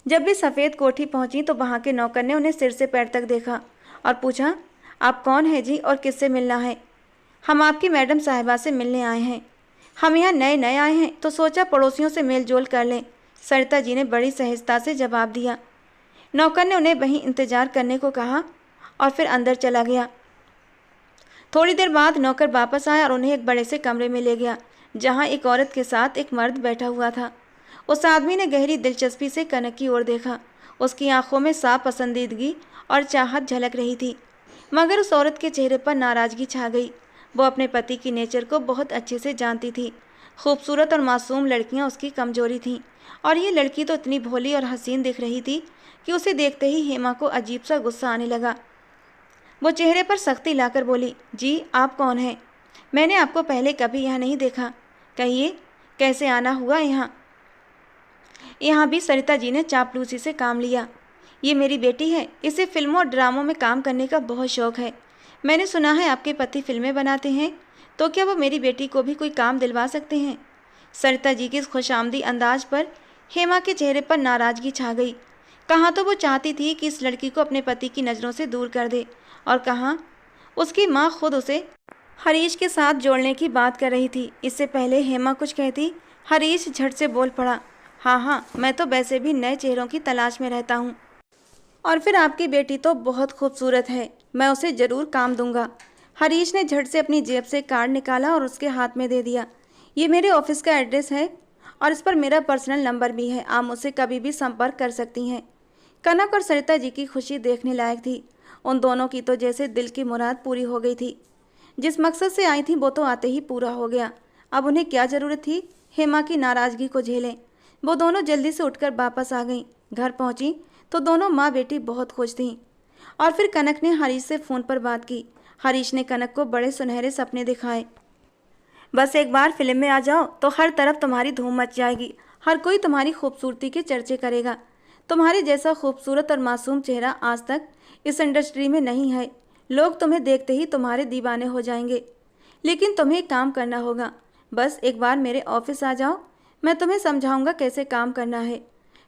जब भी सफ़ेद कोठी पहुंची तो वहाँ के नौकर ने उन्हें सिर से पैर तक देखा और पूछा, आप कौन है जी और किससे मिलना है। हम आपकी मैडम साहिबा से मिलने आए हैं। हम यहाँ नए नए आए हैं तो सोचा पड़ोसियों से मेल जोल कर लें। सरिता जी ने बड़ी सहजता से जवाब दिया। नौकर ने उन्हें वहीं इंतज़ार करने को कहा और फिर अंदर चला गया। थोड़ी देर बाद नौकर वापस आया और उन्हें एक बड़े से कमरे में ले गया जहां एक औरत के साथ एक मर्द बैठा हुआ था। उस आदमी ने गहरी दिलचस्पी से कनक की ओर देखा। उसकी आंखों में साफ पसंदीदगी और चाहत झलक रही थी, मगर उस औरत के चेहरे पर नाराज़गी छा गई। वो अपने पति की नेचर को बहुत अच्छे से जानती थी। खूबसूरत और मासूम लड़कियां उसकी कमजोरी थीं और ये लड़की तो इतनी भोली और हसीन दिख रही थी कि उसे देखते ही हेमा को अजीब सा गुस्सा आने लगा। वो चेहरे पर सख्ती लाकर बोली, जी आप कौन हैं? मैंने आपको पहले कभी यहाँ नहीं देखा। कहिए कैसे आना हुआ यहाँ? यहाँ भी सरिता जी ने चापलूसी से काम लिया। ये मेरी बेटी है, इसे फिल्मों और ड्रामों में काम करने का बहुत शौक है। मैंने सुना है आपके पति फिल्में बनाते हैं, तो क्या वो मेरी बेटी को भी कोई काम दिलवा सकते हैं? सरिता जी के इस खुशामदी अंदाज पर हेमा के चेहरे पर नाराजगी छा गई। कहाँ तो वो चाहती थी कि इस लड़की को अपने पति की नज़रों से दूर कर दे, और कहाँ उसकी माँ खुद उसे हरीश के साथ जोड़ने की बात कर रही थी। इससे पहले हेमा कुछ कहती, हरीश झट से बोल पड़ा, हाँ हाँ, मैं तो वैसे भी नए चेहरों की तलाश में रहता हूँ। और फिर आपकी बेटी तो बहुत खूबसूरत है, मैं उसे ज़रूर काम दूंगा। हरीश ने झट से अपनी जेब से कार्ड निकाला और उसके हाथ में दे दिया। ये मेरे ऑफिस का एड्रेस है और इस पर मेरा पर्सनल नंबर भी है, आप मुझसे कभी भी संपर्क कर सकती हैं। कनक और सरिता जी की खुशी देखने लायक थी। उन दोनों की तो जैसे दिल की मुराद पूरी हो गई थी। जिस मकसद से आई थी वो तो आते ही पूरा हो गया। अब उन्हें क्या ज़रूरत थी हेमा की नाराज़गी को झेलें। वो दोनों जल्दी से उठकर वापस आ गईं। घर पहुंची तो दोनों माँ बेटी बहुत खुश थीं। और फिर कनक ने हरीश से फ़ोन पर बात की। हरीश ने कनक को बड़े सुनहरे सपने दिखाए। बस एक बार फिल्म में आ जाओ तो हर तरफ तुम्हारी धूम मच जाएगी, हर कोई तुम्हारी खूबसूरती के चर्चे करेगा। तुम्हारे जैसा खूबसूरत और मासूम चेहरा आज तक इस इंडस्ट्री में नहीं है। लोग तुम्हें देखते ही तुम्हारे दीवाने हो जाएंगे। लेकिन तुम्हें एक काम करना होगा, बस एक बार मेरे ऑफिस आ जाओ, मैं तुम्हें समझाऊंगा कैसे काम करना है।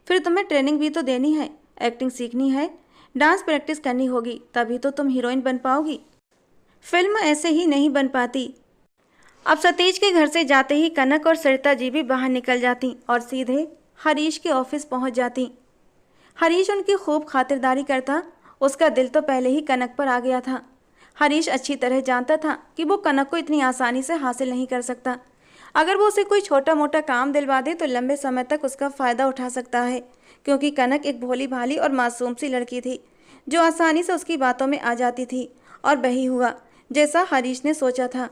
फिर तुम्हें ट्रेनिंग भी तो देनी है, एक्टिंग सीखनी है, डांस प्रैक्टिस करनी होगी, तभी तो तुम हीरोइन बन पाओगी। फिल्म ऐसे ही नहीं बन पाती। अब सतीश के घर से जाते ही कनक और सरिता जी भी बाहर निकल जाती और सीधे हरीश के ऑफिस पहुंच जाती। हरीश उनकी खूब खातिरदारी करता। उसका दिल तो पहले ही कनक पर आ गया था। हरीश अच्छी तरह जानता था कि वो कनक को इतनी आसानी से हासिल नहीं कर सकता। अगर वो उसे कोई छोटा मोटा काम दिलवा दे तो लंबे समय तक उसका फ़ायदा उठा सकता है, क्योंकि कनक एक भोली भाली और मासूम सी लड़की थी जो आसानी से उसकी बातों में आ जाती थी। और वही हुआ जैसा हरीश ने सोचा था।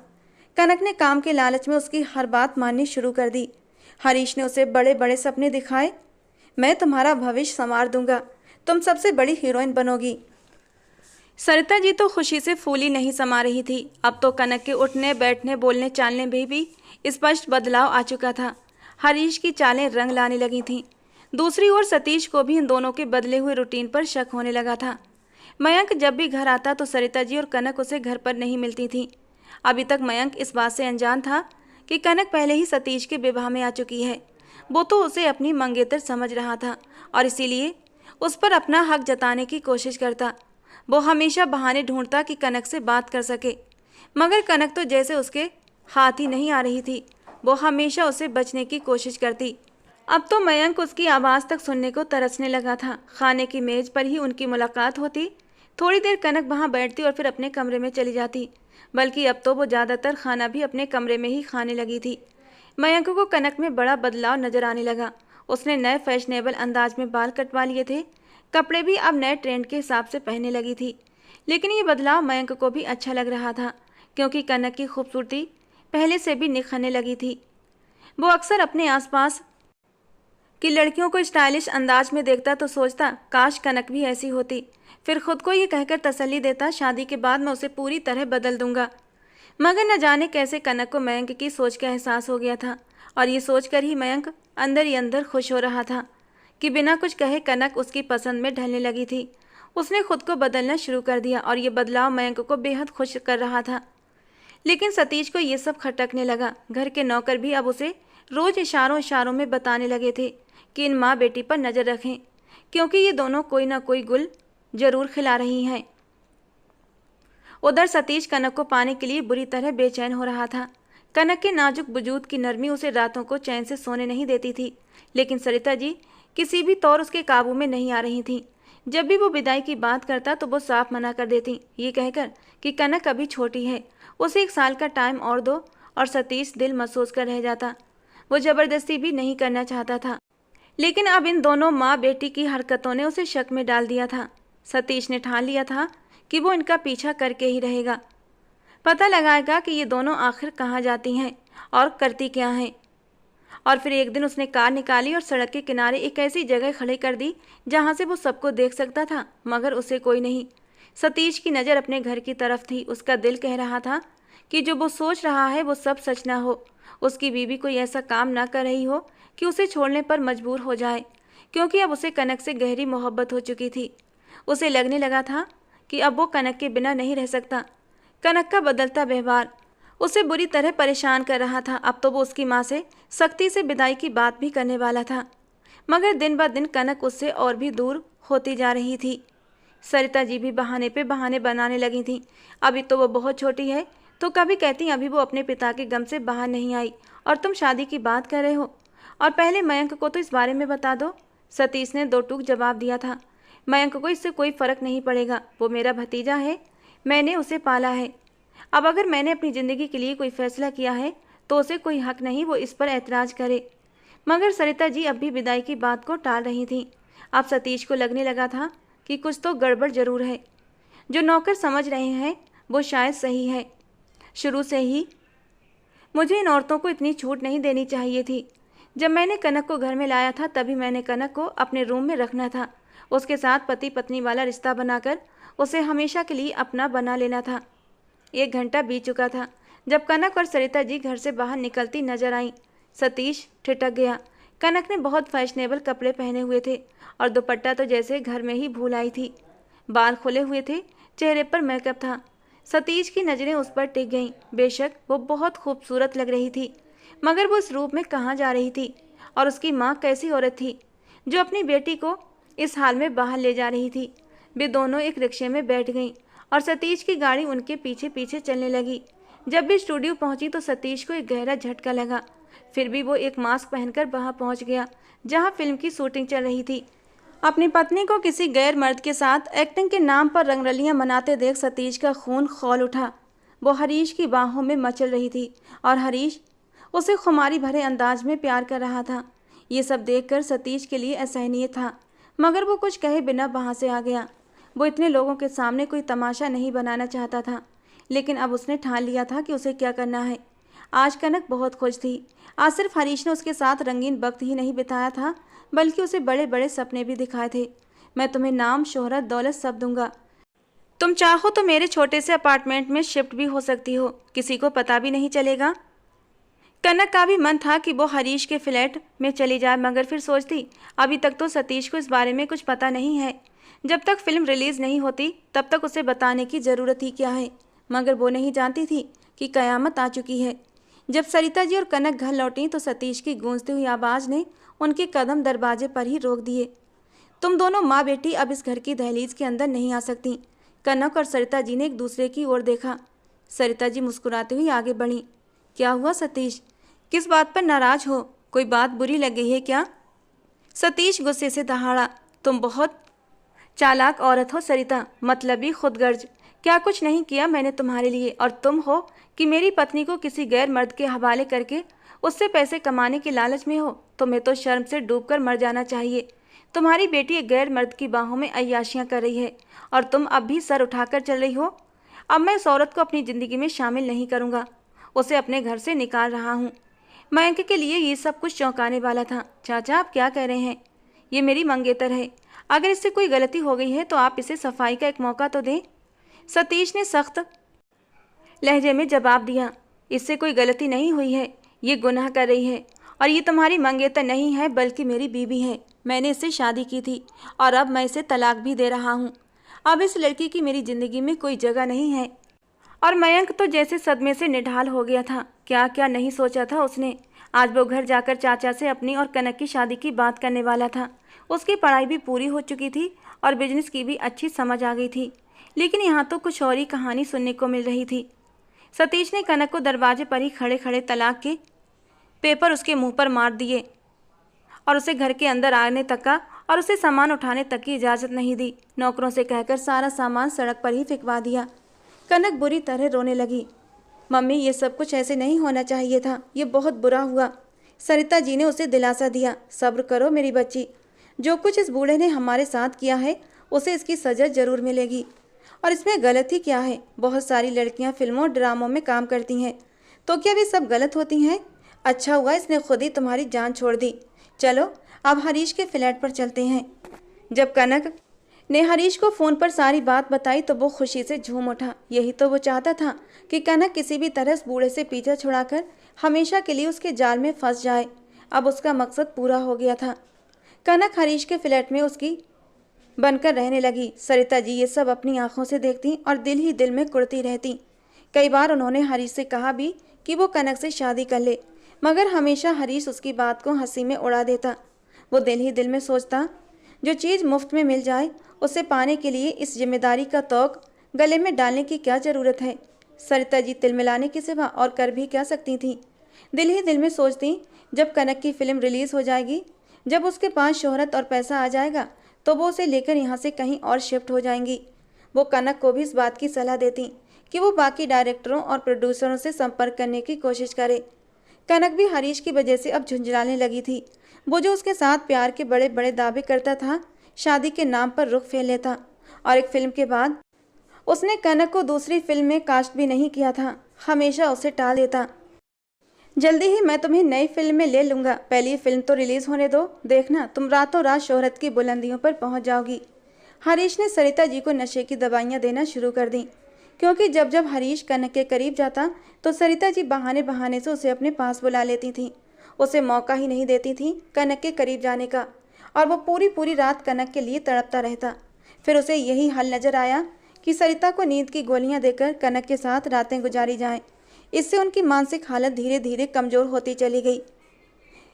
कनक ने काम के लालच में उसकी हर बात माननी शुरू कर दी। हरीश ने उसे बड़े बड़े सपने दिखाए। मैं तुम्हारा भविष्य संवार दूंगा, तुम सबसे बड़ी हीरोइन बनोगी। सरिता जी तो खुशी से फूली नहीं समा रही थी। अब तो कनक के उठने बैठने बोलने चालने में भी स्पष्ट बदलाव आ चुका था। हरीश की चालें रंग लाने लगी थीं। दूसरी ओर सतीश को भी इन दोनों के बदले हुए रूटीन पर शक होने लगा था। मयंक जब भी घर आता तो सरिता जी और कनक उसे घर पर नहीं मिलती थीं। अभी तक मयंक इस बात से अनजान था कि कनक पहले ही सतीश के विवाह में आ चुकी है। वो तो उसे अपनी मंगेतर समझ रहा था और इसीलिए उस पर अपना हक जताने की कोशिश करता। वो हमेशा बहाने ढूंढता कि कनक से बात कर सके, मगर कनक तो जैसे उसके हाथ ही नहीं आ रही थी। वो हमेशा उसे बचने की कोशिश करती। अब तो मयंक उसकी आवाज़ तक सुनने को तरसने लगा था। खाने की मेज़ पर ही उनकी मुलाकात होती। थोड़ी देर कनक वहाँ बैठती और फिर अपने कमरे में चली जाती। बल्कि अब तो वो ज़्यादातर खाना भी अपने कमरे में ही खाने लगी थी। मयंक को कनक में बड़ा बदलाव नजर आने लगा। उसने नए फैशनेबल अंदाज में बाल कटवा लिए थे। कपड़े भी अब नए ट्रेंड के हिसाब से पहनने लगी थी। लेकिन ये बदलाव मयंक को भी अच्छा लग रहा था, क्योंकि कनक की खूबसूरती पहले से भी निखरने लगी थी। वो अक्सर अपने आसपास की लड़कियों को स्टाइलिश अंदाज में देखता तो सोचता, काश कनक भी ऐसी होती। फिर खुद को ये कहकर तसल्ली देता, शादी के बाद मैं उसे पूरी तरह बदल दूंगा। मगर न जाने कैसे कनक को मयंक की सोच का एहसास हो गया था, और ये सोचकर ही मयंक अंदर ही अंदर खुश हो रहा था कि बिना कुछ कहे कनक उसकी पसंद में ढलने लगी थी। उसने खुद को बदलना शुरू कर दिया और ये बदलाव मयंक को बेहद खुश कर रहा था। लेकिन सतीश को ये सब खटकने लगा। घर के नौकर भी अब उसे रोज़ इशारों इशारों में बताने लगे थे कि इन माँ बेटी पर नज़र रखें, क्योंकि ये दोनों कोई ना कोई गुल जरूर खिला रही हैं। उधर सतीश कनक को पाने के लिए बुरी तरह बेचैन हो रहा था। कनक के नाजुक वजूद की नरमी उसे रातों को चैन से सोने नहीं देती थी। लेकिन सरिता जी किसी भी तौर उसके काबू में नहीं आ रही थीं। जब भी वो विदाई की बात करता तो वो साफ मना कर देती, ये कहकर कि कनक अभी छोटी है, उसे 1 साल का टाइम और दो। और सतीश दिल महसूस कर रह जाता। वो ज़बरदस्ती भी नहीं करना चाहता था। लेकिन अब इन दोनों माँ बेटी की हरकतों ने उसे शक में डाल दिया था। सतीश ने ठान लिया था कि वो इनका पीछा करके ही रहेगा, पता लगाएगा कि ये दोनों आखिर कहाँ जाती हैं और करती क्या हैं। और फिर एक दिन उसने कार निकाली और सड़क के किनारे एक ऐसी जगह खड़ी कर दी जहाँ से वो सबको देख सकता था, मगर उसे कोई नहीं। सतीश की नज़र अपने घर की तरफ थी। उसका दिल कह रहा था कि जो वो सोच रहा है वो सब सच ना हो। उसकी बीवी कोई ऐसा काम ना कर रही हो कि उसे छोड़ने पर मजबूर हो जाए, क्योंकि अब उसे कनक से गहरी मोहब्बत हो चुकी थी। उसे लगने लगा था कि अब वो कनक के बिना नहीं रह सकता। कनक का बदलता व्यवहार उसे बुरी तरह परेशान कर रहा था। अब तो वो उसकी माँ से सख्ती से विदाई की बात भी करने वाला था, मगर दिन ब दिन कनक उससे और भी दूर होती जा रही थी। सरिता जी भी बहाने पे बहाने बनाने लगी थी। अभी तो वो बहुत छोटी है, तो कभी कहती अभी वो अपने पिता के गम से बाहर नहीं आई और तुम शादी की बात कर रहे हो, और पहले मयंक को तो इस बारे में बता दो। सतीश ने दो टूक जवाब दिया था। मयंक को इससे कोई फ़र्क नहीं पड़ेगा, वो मेरा भतीजा है, मैंने उसे पाला है। अब अगर मैंने अपनी ज़िंदगी के लिए कोई फैसला किया है तो उसे कोई हक नहीं वो इस पर ऐतराज़ करे। मगर सरिता जी अब भी विदाई की बात को टाल रही थीं। अब सतीश को लगने लगा था कि कुछ तो गड़बड़ जरूर है। जो नौकर समझ रहे हैं वो शायद सही है। शुरू से ही मुझे इन औरतों को इतनी छूट नहीं देनी चाहिए थी। जब मैंने कनक को घर में लाया था तभी मैंने कनक को अपने रूम में रखना था। उसके साथ पति पत्नी वाला रिश्ता बनाकर उसे हमेशा के लिए अपना बना लेना था। 1 घंटा बीत चुका था जब कनक और सरिता जी घर से बाहर निकलती नजर आईं। सतीश ठिठक गया। कनक ने बहुत फैशनेबल कपड़े पहने हुए थे और दुपट्टा तो जैसे घर में ही भूल आई थी। बाल खुले हुए थे, चेहरे पर मेकअप था। सतीश की नज़रें उस पर टिक गईं। बेशक वो बहुत खूबसूरत लग रही थी, मगर वो इस रूप में कहाँ जा रही थी, और उसकी माँ कैसी औरत थी जो अपनी बेटी को इस हाल में बाहर ले जा रही थी। वे दोनों एक रिक्शे में बैठ गईं और सतीश की गाड़ी उनके पीछे पीछे चलने लगी। जब भी स्टूडियो पहुंची तो सतीश को एक गहरा झटका लगा। फिर भी वो एक मास्क पहनकर वहां पहुंच गया जहां फिल्म की शूटिंग चल रही थी। अपनी पत्नी को किसी गैर मर्द के साथ एक्टिंग के नाम पर रंगरलियां मनाते देख सतीश का खून खौल उठा। वो हरीश की बाहों में मचल रही थी और हरीश उसे खुमारी भरे अंदाज में प्यार कर रहा था। ये सब देखकर सतीश के लिए असहनीय था, मगर वो कुछ कहे बिना वहाँ से आ गया। वो इतने लोगों के सामने कोई तमाशा नहीं बनाना चाहता था, लेकिन अब उसने ठान लिया था कि उसे क्या करना है। आज कनक बहुत खुश थी। आज सिर्फ हरीश ने उसके साथ रंगीन वक्त ही नहीं बिताया था, बल्कि उसे बड़े बड़े सपने भी दिखाए थे। मैं तुम्हें नाम, शोहरत, दौलत सब दूंगा। तुम चाहो तो मेरे छोटे से अपार्टमेंट में शिफ्ट भी हो सकती हो, किसी को पता भी नहीं चलेगा। कनक का भी मन था कि वो हरीश के फ्लैट में चली जाए, मगर फिर सोचती अभी तक तो सतीश को इस बारे में कुछ पता नहीं है। जब तक फिल्म रिलीज़ नहीं होती तब तक उसे बताने की ज़रूरत ही क्या है। मगर वो नहीं जानती थी कि कयामत आ चुकी है। जब सरिता जी और कनक घर लौटी तो सतीश की गूंजती हुई आवाज़ ने उनके कदम दरवाजे पर ही रोक दिए। तुम दोनों माँ बेटी अब इस घर की दहलीज के अंदर नहीं आ सकती। कनक और सरिता जी ने एक दूसरे की ओर देखा। सरिता जी मुस्कुराती हुई आगे बढ़ी। क्या हुआ सतीश, किस बात पर नाराज हो? कोई बात बुरी लग गई है क्या? सतीश गुस्से से दहाड़ा। तुम बहुत चालाक औरत हो सरिता, मतलबी खुदगर्ज। क्या कुछ नहीं किया मैंने तुम्हारे लिए, और तुम हो कि मेरी पत्नी को किसी गैर मर्द के हवाले करके उससे पैसे कमाने के लालच में हो। तुम्हें तो शर्म से डूबकर मर जाना चाहिए। तुम्हारी बेटी एक गैर मर्द की बाहों में अय्याशियाँ कर रही है और तुम अब भी सर उठाकर चल रही हो। अब मैं इस औरत को अपनी ज़िंदगी में शामिल नहीं करूँगा। उसे अपने घर से निकाल रहा हूँ। मयंक के लिए ये सब कुछ चौंकाने वाला था। चाचा आप क्या कह रहे हैं? ये मेरी मंगेतर है, अगर इससे कोई गलती हो गई है तो आप इसे सफाई का एक मौका तो दें। सतीश ने सख्त लहजे में जवाब दिया। इससे कोई गलती नहीं हुई है, ये गुनाह कर रही है, और ये तुम्हारी मंगेतर नहीं है बल्कि मेरी बीवी है। मैंने इससे शादी की थी और अब मैं इसे तलाक भी दे रहा हूँ। अब इस लड़की की मेरी ज़िंदगी में कोई जगह नहीं है। और मयंक तो जैसे सदमे से निढाल हो गया था। क्या क्या नहीं सोचा था उसने। आज वो घर जाकर चाचा से अपनी और कनक की शादी की बात करने वाला था। उसकी पढ़ाई भी पूरी हो चुकी थी और बिजनेस की भी अच्छी समझ आ गई थी, लेकिन यहाँ तो कुछ और ही कहानी सुनने को मिल रही थी। सतीश ने कनक को दरवाजे पर ही खड़े खड़े तलाक के पेपर उसके मुंह पर मार दिए और उसे घर के अंदर आने तक का और उसे सामान उठाने तक की इजाज़त नहीं दी। नौकरों से कहकर सारा सामान सड़क पर ही फेंकवा दिया। कनक बुरी तरह रोने लगी। मम्मी, ये सब कुछ ऐसे नहीं होना चाहिए था, ये बहुत बुरा हुआ। सरिता जी ने उसे दिलासा दिया। सब्र करो मेरी बच्ची, जो कुछ इस बूढ़े ने हमारे साथ किया है उसे इसकी सज़ा ज़रूर मिलेगी। और इसमें गलत ही क्या है? बहुत सारी लड़कियां फिल्मों और ड्रामों में काम करती हैं, तो क्या वे सब गलत होती हैं? अच्छा हुआ इसने खुद ही तुम्हारी जान छोड़ दी। चलो अब हरीश के फ्लैट पर चलते हैं। जब कनक ने हरीश को फ़ोन पर सारी बात बताई तो वो खुशी से झूम उठा। यही तो वो चाहता था कि कनक किसी भी तरह उस बूढ़े से पीछा छुड़ाकर हमेशा के लिए उसके जाल में फंस जाए। अब उसका मकसद पूरा हो गया था। कनक हरीश के फ्लैट में उसकी बनकर रहने लगी। सरिता जी ये सब अपनी आंखों से देखती और दिल ही दिल में कुढ़ती रहती। कई बार उन्होंने हरीश से कहा भी कि वो कनक से शादी कर ले, मगर हमेशा हरीश उसकी बात को हंसी में उड़ा देता। वो दिल ही दिल में सोचता, जो चीज़ मुफ्त में मिल जाए उसे पाने के लिए इस जिम्मेदारी का तोग गले में डालने की क्या ज़रूरत है। सरिता जी तिलमिलाने के सिवा और कर भी क्या सकती थी। दिल ही दिल में सोचती, जब कनक की फिल्म रिलीज़ हो जाएगी, जब उसके पास शोहरत और पैसा आ जाएगा, तो वो उसे लेकर यहाँ से कहीं और शिफ्ट हो जाएंगी। वो कनक को भी इस बात की सलाह देती कि वो बाकी डायरेक्टरों और प्रोड्यूसरों से संपर्क करने की कोशिश करे। कनक भी हरीश की वजह से अब झुंझलाने लगी थी। वो जो उसके साथ प्यार के बड़े बड़े दावे करता था, शादी के नाम पर रुख फेर लेता, और एक फिल्म के बाद उसने कनक को दूसरी फिल्म में कास्ट भी नहीं किया था, हमेशा उसे टाल देता। जल्दी ही मैं तुम्हें नई फिल्म में ले लूँगा, पहली फिल्म तो रिलीज़ होने दो, देखना तुम रातों रात शोहरत की बुलंदियों पर पहुंच जाओगी। हरीश ने सरिता जी को नशे की दवाइयाँ देना शुरू कर दी, क्योंकि जब जब हरीश कनक के करीब जाता तो सरिता जी बहाने बहाने से उसे अपने पास बुला लेती थी। उसे मौका ही नहीं देती थी कनक के करीब जाने का, और वो पूरी पूरी रात कनक के लिए तड़पता रहता। फिर उसे यही हल नजर आया कि सरिता को नींद की गोलियां देकर कनक के साथ रातें गुजारी जाएं। इससे उनकी मानसिक हालत धीरे धीरे कमज़ोर होती चली गई।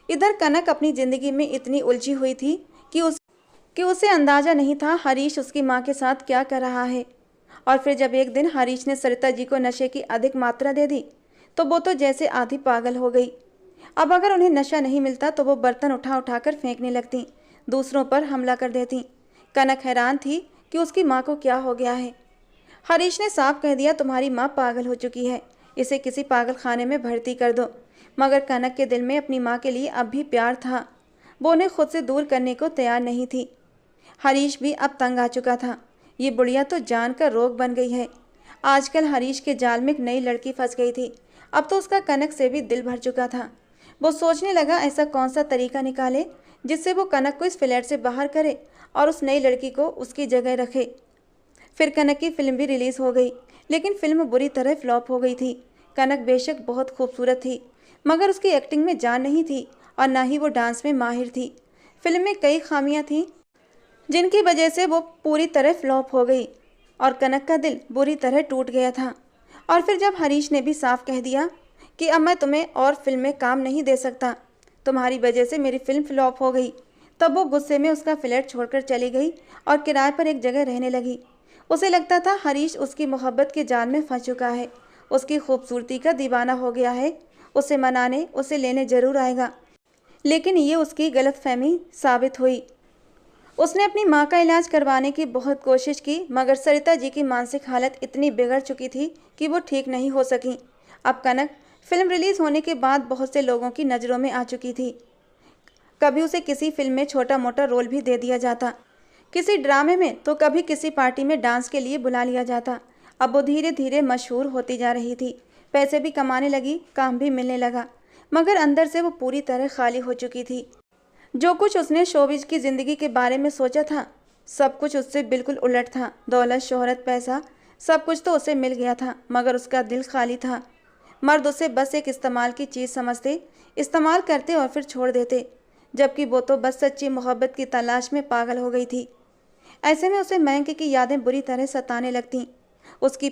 इधर कनक अपनी ज़िंदगी में इतनी उलझी हुई थी कि उसे अंदाज़ा नहीं था हरीश उसकी माँ के साथ क्या कर रहा है। और फिर जब एक दिन हरीश ने सरिता जी को नशे की अधिक मात्रा दे दी, तो वो तो जैसे आधी पागल हो गई। अब अगर उन्हें नशा नहीं मिलता तो वो बर्तन उठा उठा कर फेंकने लगती, दूसरों पर हमला कर देती। कनक हैरान थी कि उसकी माँ को क्या हो गया है। हरीश ने साफ कह दिया, तुम्हारी माँ पागल हो चुकी है, इसे किसी पागल खाने में भर्ती कर दो। मगर कनक के दिल में अपनी माँ के लिए अब भी प्यार था, वो उन्हें खुद से दूर करने को तैयार नहीं थी। हरीश भी अब तंग आ चुका था, ये बुढ़िया तो जान का रोग बन गई है। आजकल हरीश के जाल में एक नई लड़की फंस गई थी, अब तो उसका कनक से भी दिल भर चुका था। वो सोचने लगा ऐसा कौन सा तरीका निकाले जिससे वो कनक को इस फ्लैट से बाहर करे और उस नई लड़की को उसकी जगह रखे। फिर कनक की फिल्म भी रिलीज़ हो गई, लेकिन फिल्म बुरी तरह फ्लॉप हो गई थी। कनक बेशक बहुत खूबसूरत थी, मगर उसकी एक्टिंग में जान नहीं थी और ना ही वो डांस में माहिर थी। फिल्म में कई खामियां थीं जिनकी वजह से वो पूरी तरह फ्लॉप हो गई और कनक का दिल बुरी तरह टूट गया था। और फिर जब हरीश ने भी साफ कह दिया कि अब मैं तुम्हें और फिल्म में काम नहीं दे सकता, तुम्हारी वजह से मेरी फिल्म फ्लॉप हो गई, तब वो गुस्से में उसका फ्लैट छोड़कर चली गई और किराए पर एक जगह रहने लगी। उसे लगता था हरीश उसकी मोहब्बत के जाल में फंस चुका है, उसकी खूबसूरती का दीवाना हो गया है, उसे मनाने उसे लेने जरूर आएगा। लेकिन ये उसकी गलतफहमी साबित हुई। उसने अपनी माँ का इलाज करवाने की बहुत कोशिश की, मगर सरिता जी की मानसिक हालत इतनी बिगड़ चुकी थी कि वो ठीक नहीं हो सकी। अब कनक फिल्म रिलीज़ होने के बाद बहुत से लोगों की नज़रों में आ चुकी थी। कभी उसे किसी फिल्म में छोटा मोटा रोल भी दे दिया जाता, किसी ड्रामे में, तो कभी किसी पार्टी में डांस के लिए बुला लिया जाता। अब वो धीरे धीरे मशहूर होती जा रही थी, पैसे भी कमाने लगी, काम भी मिलने लगा, मगर अंदर से वो पूरी तरह खाली हो चुकी थी। जो कुछ उसने शोबिज की ज़िंदगी के बारे में सोचा था, सब कुछ उससे बिल्कुल उलट था। दौलत, शोहरत, पैसा, सब कुछ तो उसे मिल गया था, मगर उसका दिल खाली था। मर्द उसे बस एक इस्तेमाल की चीज़ समझते, इस्तेमाल करते और फिर छोड़ देते, जबकि वो तो बस सच्ची मोहब्बत की तलाश में पागल हो गई थी। ऐसे में उसे मयंक की यादें बुरी तरह सताने लगतीं। उसकी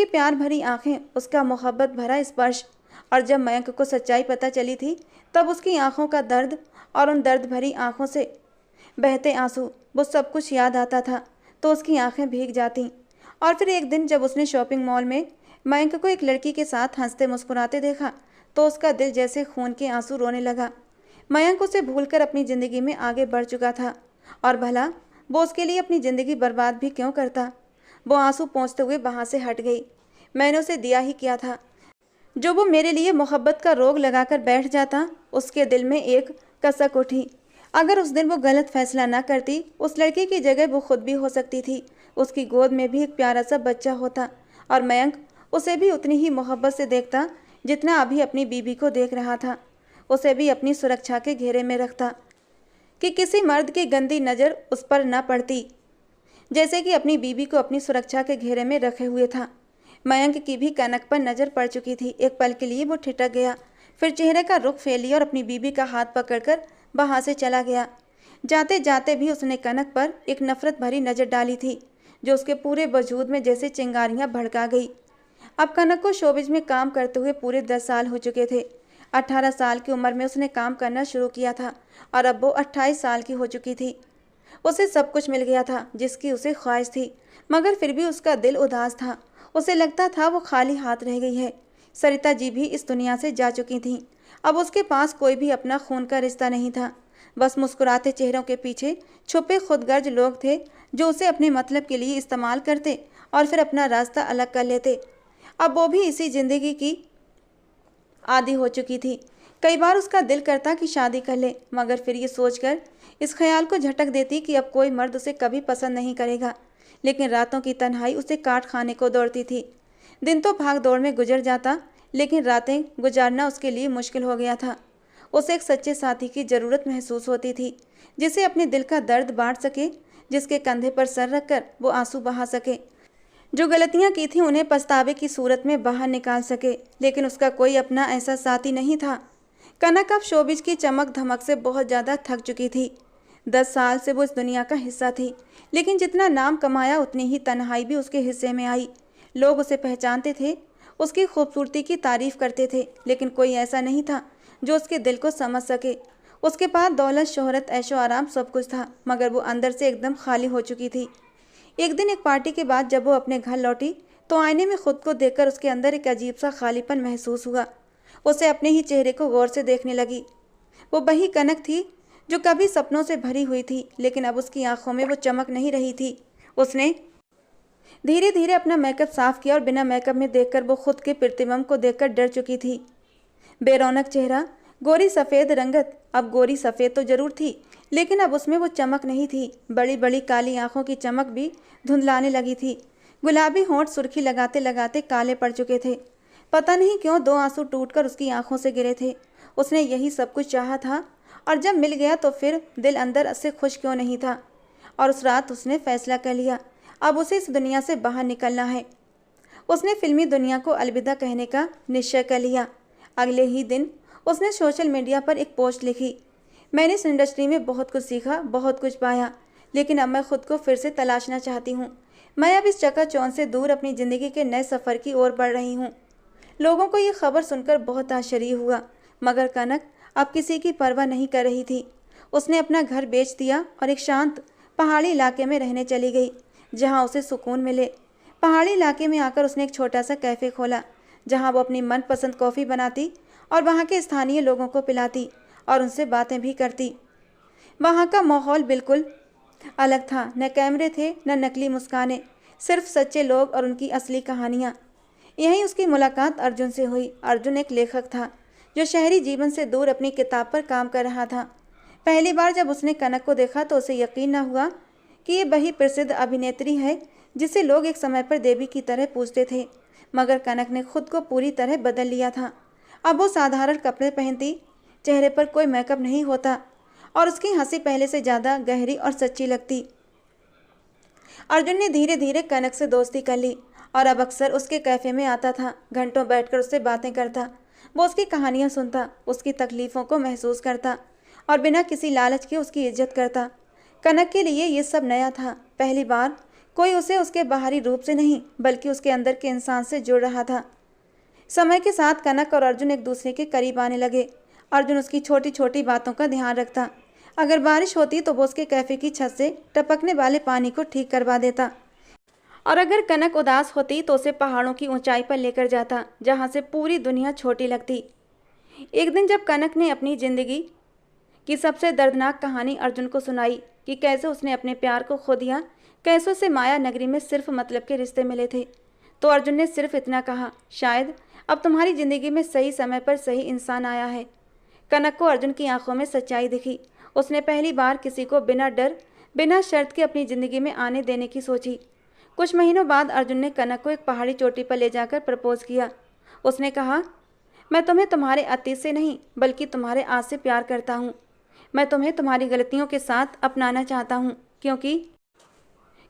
प्यार भरी आंखें, उसका मोहब्बत भरा स्पर्श, और जब मयंक को सच्चाई पता चली थी, तब उसकी आंखों का दर्द और उन दर्द भरी आंखों से बहते आंसू, वो सब कुछ याद आता था तो उसकी आंखें भीग जातीं। और फिर एक दिन जब उसने शॉपिंग मॉल में मयंक को एक लड़की के साथ हंसते मुस्कुराते देखा, तो उसका दिल जैसे खून के आंसू रोने लगा। मयंक उसे भूलकर अपनी ज़िंदगी में आगे बढ़ चुका था, और भला वो उसके लिए अपनी ज़िंदगी बर्बाद भी क्यों करता। वो आंसू पोंछते हुए वहाँ से हट गई। मैंने उसे दिया ही क्या था, जो वो मेरे लिए मोहब्बत का रोग लगाकर बैठ जाता। उसके दिल में एक कसक उठी, अगर उस दिन वो गलत फैसला ना करती, उस लड़की की जगह वो खुद भी हो सकती थी। उसकी गोद में भी एक प्यारा सा बच्चा होता, और मयंक उसे भी उतनी ही मोहब्बत से देखता जितना अभी अपनी बीबी को देख रहा था। उसे भी अपनी सुरक्षा के घेरे में रखता कि किसी मर्द की गंदी नज़र उस पर न पड़ती, जैसे कि अपनी बीबी को अपनी सुरक्षा के घेरे में रखे हुए था। मयंक की भी कनक पर नज़र पड़ चुकी थी। एक पल के लिए वो ठिठक गया, फिर चेहरे का रुख फेर लिया और अपनी बीबी का हाथ पकड़कर वहाँ से चला गया। जाते जाते भी उसने कनक पर एक नफरत भरी नज़र डाली थी, जो उसके पूरे वजूद में जैसे चिंगारियाँ भड़का गई। अब कनक को शोबिज में काम करते हुए पूरे 10 साल हो चुके थे। 18 साल की उम्र में उसने काम करना शुरू किया था और अब वो 28 साल की हो चुकी थी। उसे सब कुछ मिल गया था जिसकी उसे ख्वाहिश थी, मगर फिर भी उसका दिल उदास था। उसे लगता था वो खाली हाथ रह गई है। सरिता जी भी इस दुनिया से जा चुकी थीं। अब उसके पास कोई भी अपना खून का रिश्ता नहीं था। बस मुस्कुराते चेहरों के पीछे छुपे खुदगर्ज लोग थे, जो उसे अपने मतलब के लिए इस्तेमाल करते और फिर अपना रास्ता अलग कर लेते। अब वो भी इसी जिंदगी की आदी हो चुकी थी। कई बार उसका दिल करता कि शादी कर ले, मगर फिर ये सोचकर इस ख्याल को झटक देती कि अब कोई मर्द उसे कभी पसंद नहीं करेगा। लेकिन रातों की तन्हाई उसे काट खाने को दौड़ती थी। दिन तो भाग दौड़ में गुजर जाता, लेकिन रातें गुजारना उसके लिए मुश्किल हो गया था। उसे एक सच्चे साथी की ज़रूरत महसूस होती थी, जिसे अपने दिल का दर्द बांट सके, जिसके कंधे पर सर रखकर वो आंसू बहा सके, जो गलतियां की थी उन्हें पछतावे की सूरत में बाहर निकाल सके। लेकिन उसका कोई अपना ऐसा साथी नहीं था। कनक अब शोबिज की चमक धमक से बहुत ज़्यादा थक चुकी थी। 10 साल से वो इस दुनिया का हिस्सा थी, लेकिन जितना नाम कमाया उतनी ही तन्हाई भी उसके हिस्से में आई। लोग उसे पहचानते थे, उसकी खूबसूरती की तारीफ करते थे, लेकिन कोई ऐसा नहीं था जो उसके दिल को समझ सके। उसके पास दौलत, शोहरत, ऐशो आराम सब कुछ था, मगर वो अंदर से एकदम खाली हो चुकी थी। एक दिन एक पार्टी के बाद जब वो अपने घर लौटी तो आईने में खुद को देखकर उसके अंदर एक अजीब सा खालीपन महसूस हुआ। उसे अपने ही चेहरे को गौर से देखने लगी। वो वही कनक थी जो कभी सपनों से भरी हुई थी, लेकिन अब उसकी आंखों में वो चमक नहीं रही थी। उसने धीरे धीरे अपना मेकअप साफ किया और बिना मेकअप में देखकर वो खुद के प्रतिबिंब को देखकर डर चुकी थी। बेरौनक चेहरा, गोरी सफ़ेद रंगत। अब गोरी सफ़ेद तो जरूर थी, लेकिन अब उसमें वो चमक नहीं थी। बड़ी बड़ी काली आंखों की चमक भी धुंधलाने लगी थी। गुलाबी होंठ सुर्खी लगाते लगाते काले पड़ चुके थे। पता नहीं क्यों 2 आंसू टूटकर उसकी आंखों से गिरे थे। उसने यही सब कुछ चाहा था, और जब मिल गया तो फिर दिल अंदर से खुश क्यों नहीं था। और उस रात उसने फैसला कर लिया, अब उसे इस दुनिया से बाहर निकलना है। उसने फिल्मी दुनिया को अलविदा कहने का निश्चय कर लिया। अगले ही दिन उसने सोशल मीडिया पर एक पोस्ट लिखी, मैंने इस इंडस्ट्री में बहुत कुछ सीखा, बहुत कुछ पाया, लेकिन अब मैं खुद को फिर से तलाशना चाहती हूँ। मैं अब इस चकाचौंध से दूर अपनी ज़िंदगी के नए सफ़र की ओर बढ़ रही हूँ। लोगों को ये खबर सुनकर बहुत आश्चर्य हुआ, मगर कनक अब किसी की परवाह नहीं कर रही थी। उसने अपना घर बेच दिया और एक शांत पहाड़ी इलाके में रहने चली गई, जहाँ उसे सुकून मिले। पहाड़ी इलाके में आकर उसने एक छोटा सा कैफ़े खोला, जहाँ वो अपनी मनपसंद कॉफ़ी बनाती और वहाँ के स्थानीय लोगों को पिलाती और उनसे बातें भी करती। वहाँ का माहौल बिल्कुल अलग था। न कैमरे थे, न नकली मुस्कानें, सिर्फ सच्चे लोग और उनकी असली कहानियाँ। यहीं उसकी मुलाकात अर्जुन से हुई। अर्जुन एक लेखक था जो शहरी जीवन से दूर अपनी किताब पर काम कर रहा था। पहली बार जब उसने कनक को देखा तो उसे यकीन न हुआ कि ये वही प्रसिद्ध अभिनेत्री है जिसे लोग एक समय पर देवी की तरह पूजते थे। मगर कनक ने खुद को पूरी तरह बदल लिया था। अब वो साधारण कपड़े पहनती, चेहरे पर कोई मेकअप नहीं होता और उसकी हंसी पहले से ज़्यादा गहरी और सच्ची लगती। अर्जुन ने धीरे धीरे कनक से दोस्ती कर ली और अब अक्सर उसके कैफ़े में आता था। घंटों बैठकर उससे बातें करता, वो उसकी कहानियाँ सुनता, उसकी तकलीफ़ों को महसूस करता और बिना किसी लालच के उसकी इज्जत करता। कनक के लिए ये सब नया था। पहली बार कोई उसे उसके बाहरी रूप से नहीं, बल्कि उसके अंदर के इंसान से जुड़ रहा था। समय के साथ कनक और अर्जुन एक दूसरे के करीब आने लगे। अर्जुन उसकी छोटी छोटी बातों का ध्यान रखता। अगर बारिश होती तो वो उसके कैफ़े की छत से टपकने वाले पानी को ठीक करवा देता, और अगर कनक उदास होती तो उसे पहाड़ों की ऊंचाई पर लेकर जाता, जहां से पूरी दुनिया छोटी लगती। एक दिन जब कनक ने अपनी ज़िंदगी की सबसे दर्दनाक कहानी अर्जुन को सुनाई कि कैसे उसने अपने प्यार को खो दिया, कैसे उसे माया नगरी में सिर्फ मतलब के रिश्ते मिले थे, तो अर्जुन ने सिर्फ इतना कहा, शायद अब तुम्हारी ज़िंदगी में सही समय पर सही इंसान आया है। कनक को अर्जुन की आंखों में सच्चाई दिखी। उसने पहली बार किसी को बिना डर, बिना शर्त के अपनी ज़िंदगी में आने देने की सोची। कुछ महीनों बाद अर्जुन ने कनक को एक पहाड़ी चोटी पर ले जाकर प्रपोज किया। उसने कहा, मैं तुम्हें तुम्हारे अतीत से नहीं बल्कि तुम्हारे आज से प्यार करता हूँ। मैं तुम्हें तुम्हारी गलतियों के साथ अपनाना चाहता हूँ,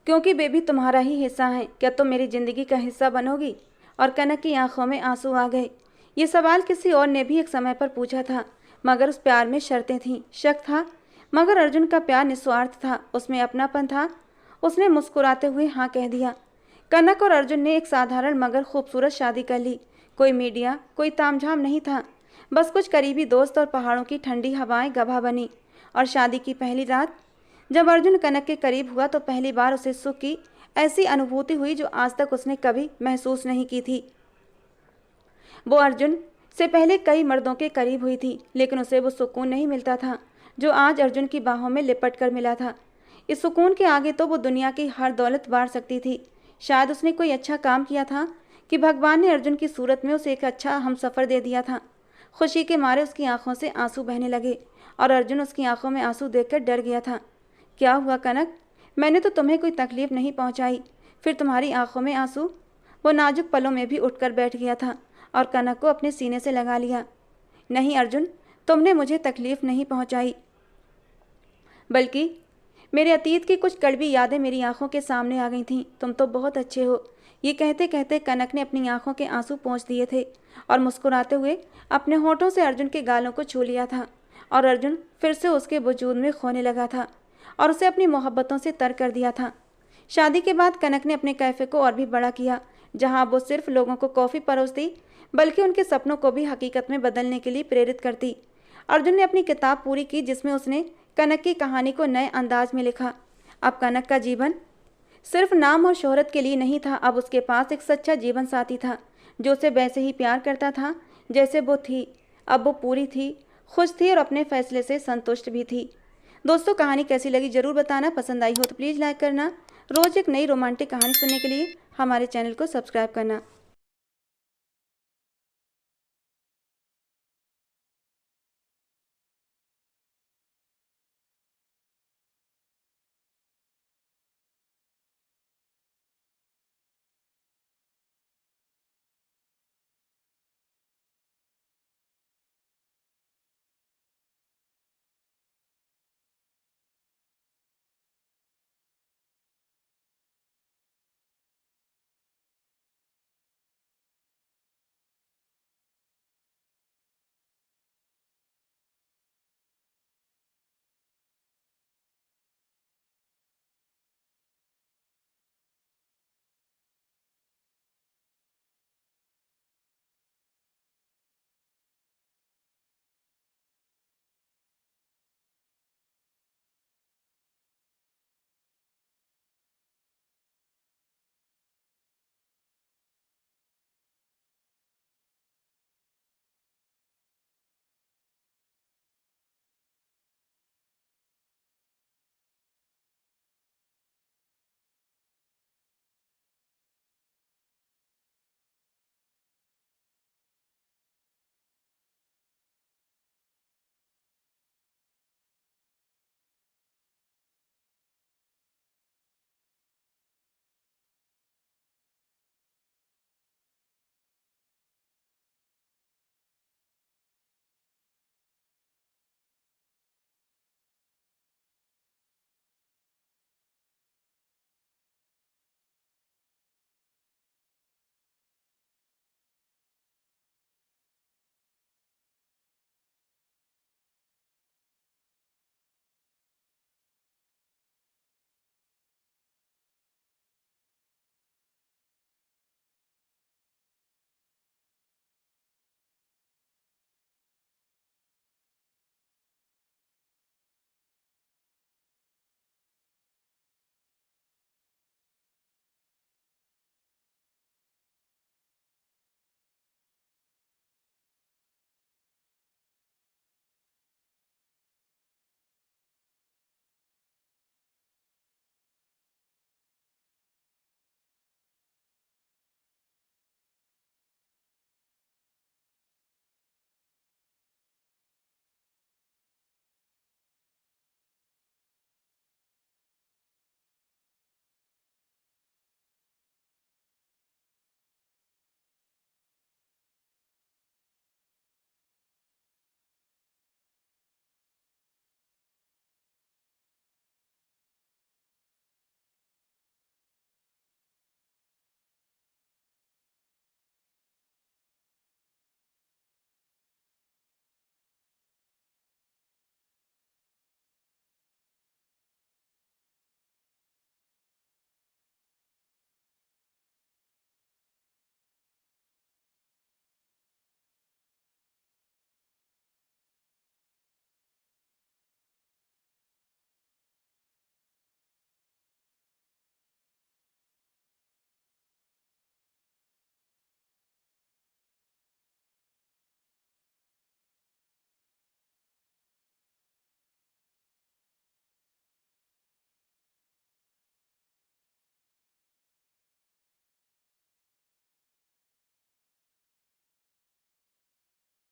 क्योंकि वे भी तुम्हारा ही हिस्सा हैं। क्या तुम मेरी ज़िंदगी का हिस्सा बनोगी? और कनक की आंखों में आंसू आ गए। ये सवाल किसी और ने भी एक समय पर पूछा था, मगर उस प्यार में शर्तें थीं, शक था। मगर अर्जुन का प्यार निस्वार्थ था, उसमें अपनापन था। उसने मुस्कुराते हुए हाँ कह दिया। कनक और अर्जुन ने एक साधारण मगर खूबसूरत शादी कर ली। कोई मीडिया, कोई तामझाम नहीं था, बस कुछ करीबी दोस्त और पहाड़ों की ठंडी हवाएं गवाह बनी। और शादी की पहली रात जब अर्जुन कनक के करीब हुआ तो पहली बार उसे सुख की ऐसी अनुभूति हुई जो आज तक उसने कभी महसूस नहीं की थी। वो अर्जुन से पहले कई मर्दों के करीब हुई थी, लेकिन उसे वो सुकून नहीं मिलता था जो आज अर्जुन की बाहों में लिपट कर मिला था। इस सुकून के आगे तो वो दुनिया की हर दौलत बार सकती थी। शायद उसने कोई अच्छा काम किया था कि भगवान ने अर्जुन की सूरत में उसे एक अच्छा हमसफ़र दे दिया था। खुशी के मारे उसकी आंखों से आंसू बहने लगे और अर्जुन उसकी आंखों में आंसू देखकर डर गया था। क्या हुआ कनक? मैंने तो तुम्हें कोई तकलीफ नहीं पहुंचाई, फिर तुम्हारी आंखों में आंसू? वो नाजुक पलों में भी उठकर बैठ गया था और कनक को अपने सीने से लगा लिया। नहीं अर्जुन, तुमने मुझे तकलीफ नहीं पहुंचाई, बल्कि मेरे अतीत की कुछ कड़वी यादें मेरी आंखों के सामने आ गई थीं। तुम तो बहुत अच्छे हो। ये कहते कहते कनक ने अपनी आंखों के आंसू पोंछ दिए थे और मुस्कुराते हुए अपने होठों से अर्जुन के गालों को छू लिया था। और अर्जुन फिर से उसके वजूद में खोने लगा था और उसे अपनी मोहब्बतों से तर कर दिया था। शादी के बाद कनक ने अपने कैफ़े को और भी बड़ा किया, जहाँ वो सिर्फ लोगों को कॉफ़ी परोसती बल्कि उनके सपनों को भी हकीकत में बदलने के लिए प्रेरित करती। अर्जुन ने अपनी किताब पूरी की जिसमें उसने कनक की कहानी को नए अंदाज में लिखा। अब कनक का जीवन सिर्फ नाम और शोहरत के लिए नहीं था, अब उसके पास एक सच्चा जीवन साथी था जो उसे वैसे ही प्यार करता था जैसे वो थी। अब वो पूरी थी, खुश थी और अपने फैसले से संतुष्ट भी थी। दोस्तों, कहानी कैसी लगी ज़रूर बताना। पसंद आई हो तो प्लीज़ लाइक करना। रोज़ एक नई रोमांटिक कहानी सुनने के लिए हमारे चैनल को सब्सक्राइब करना।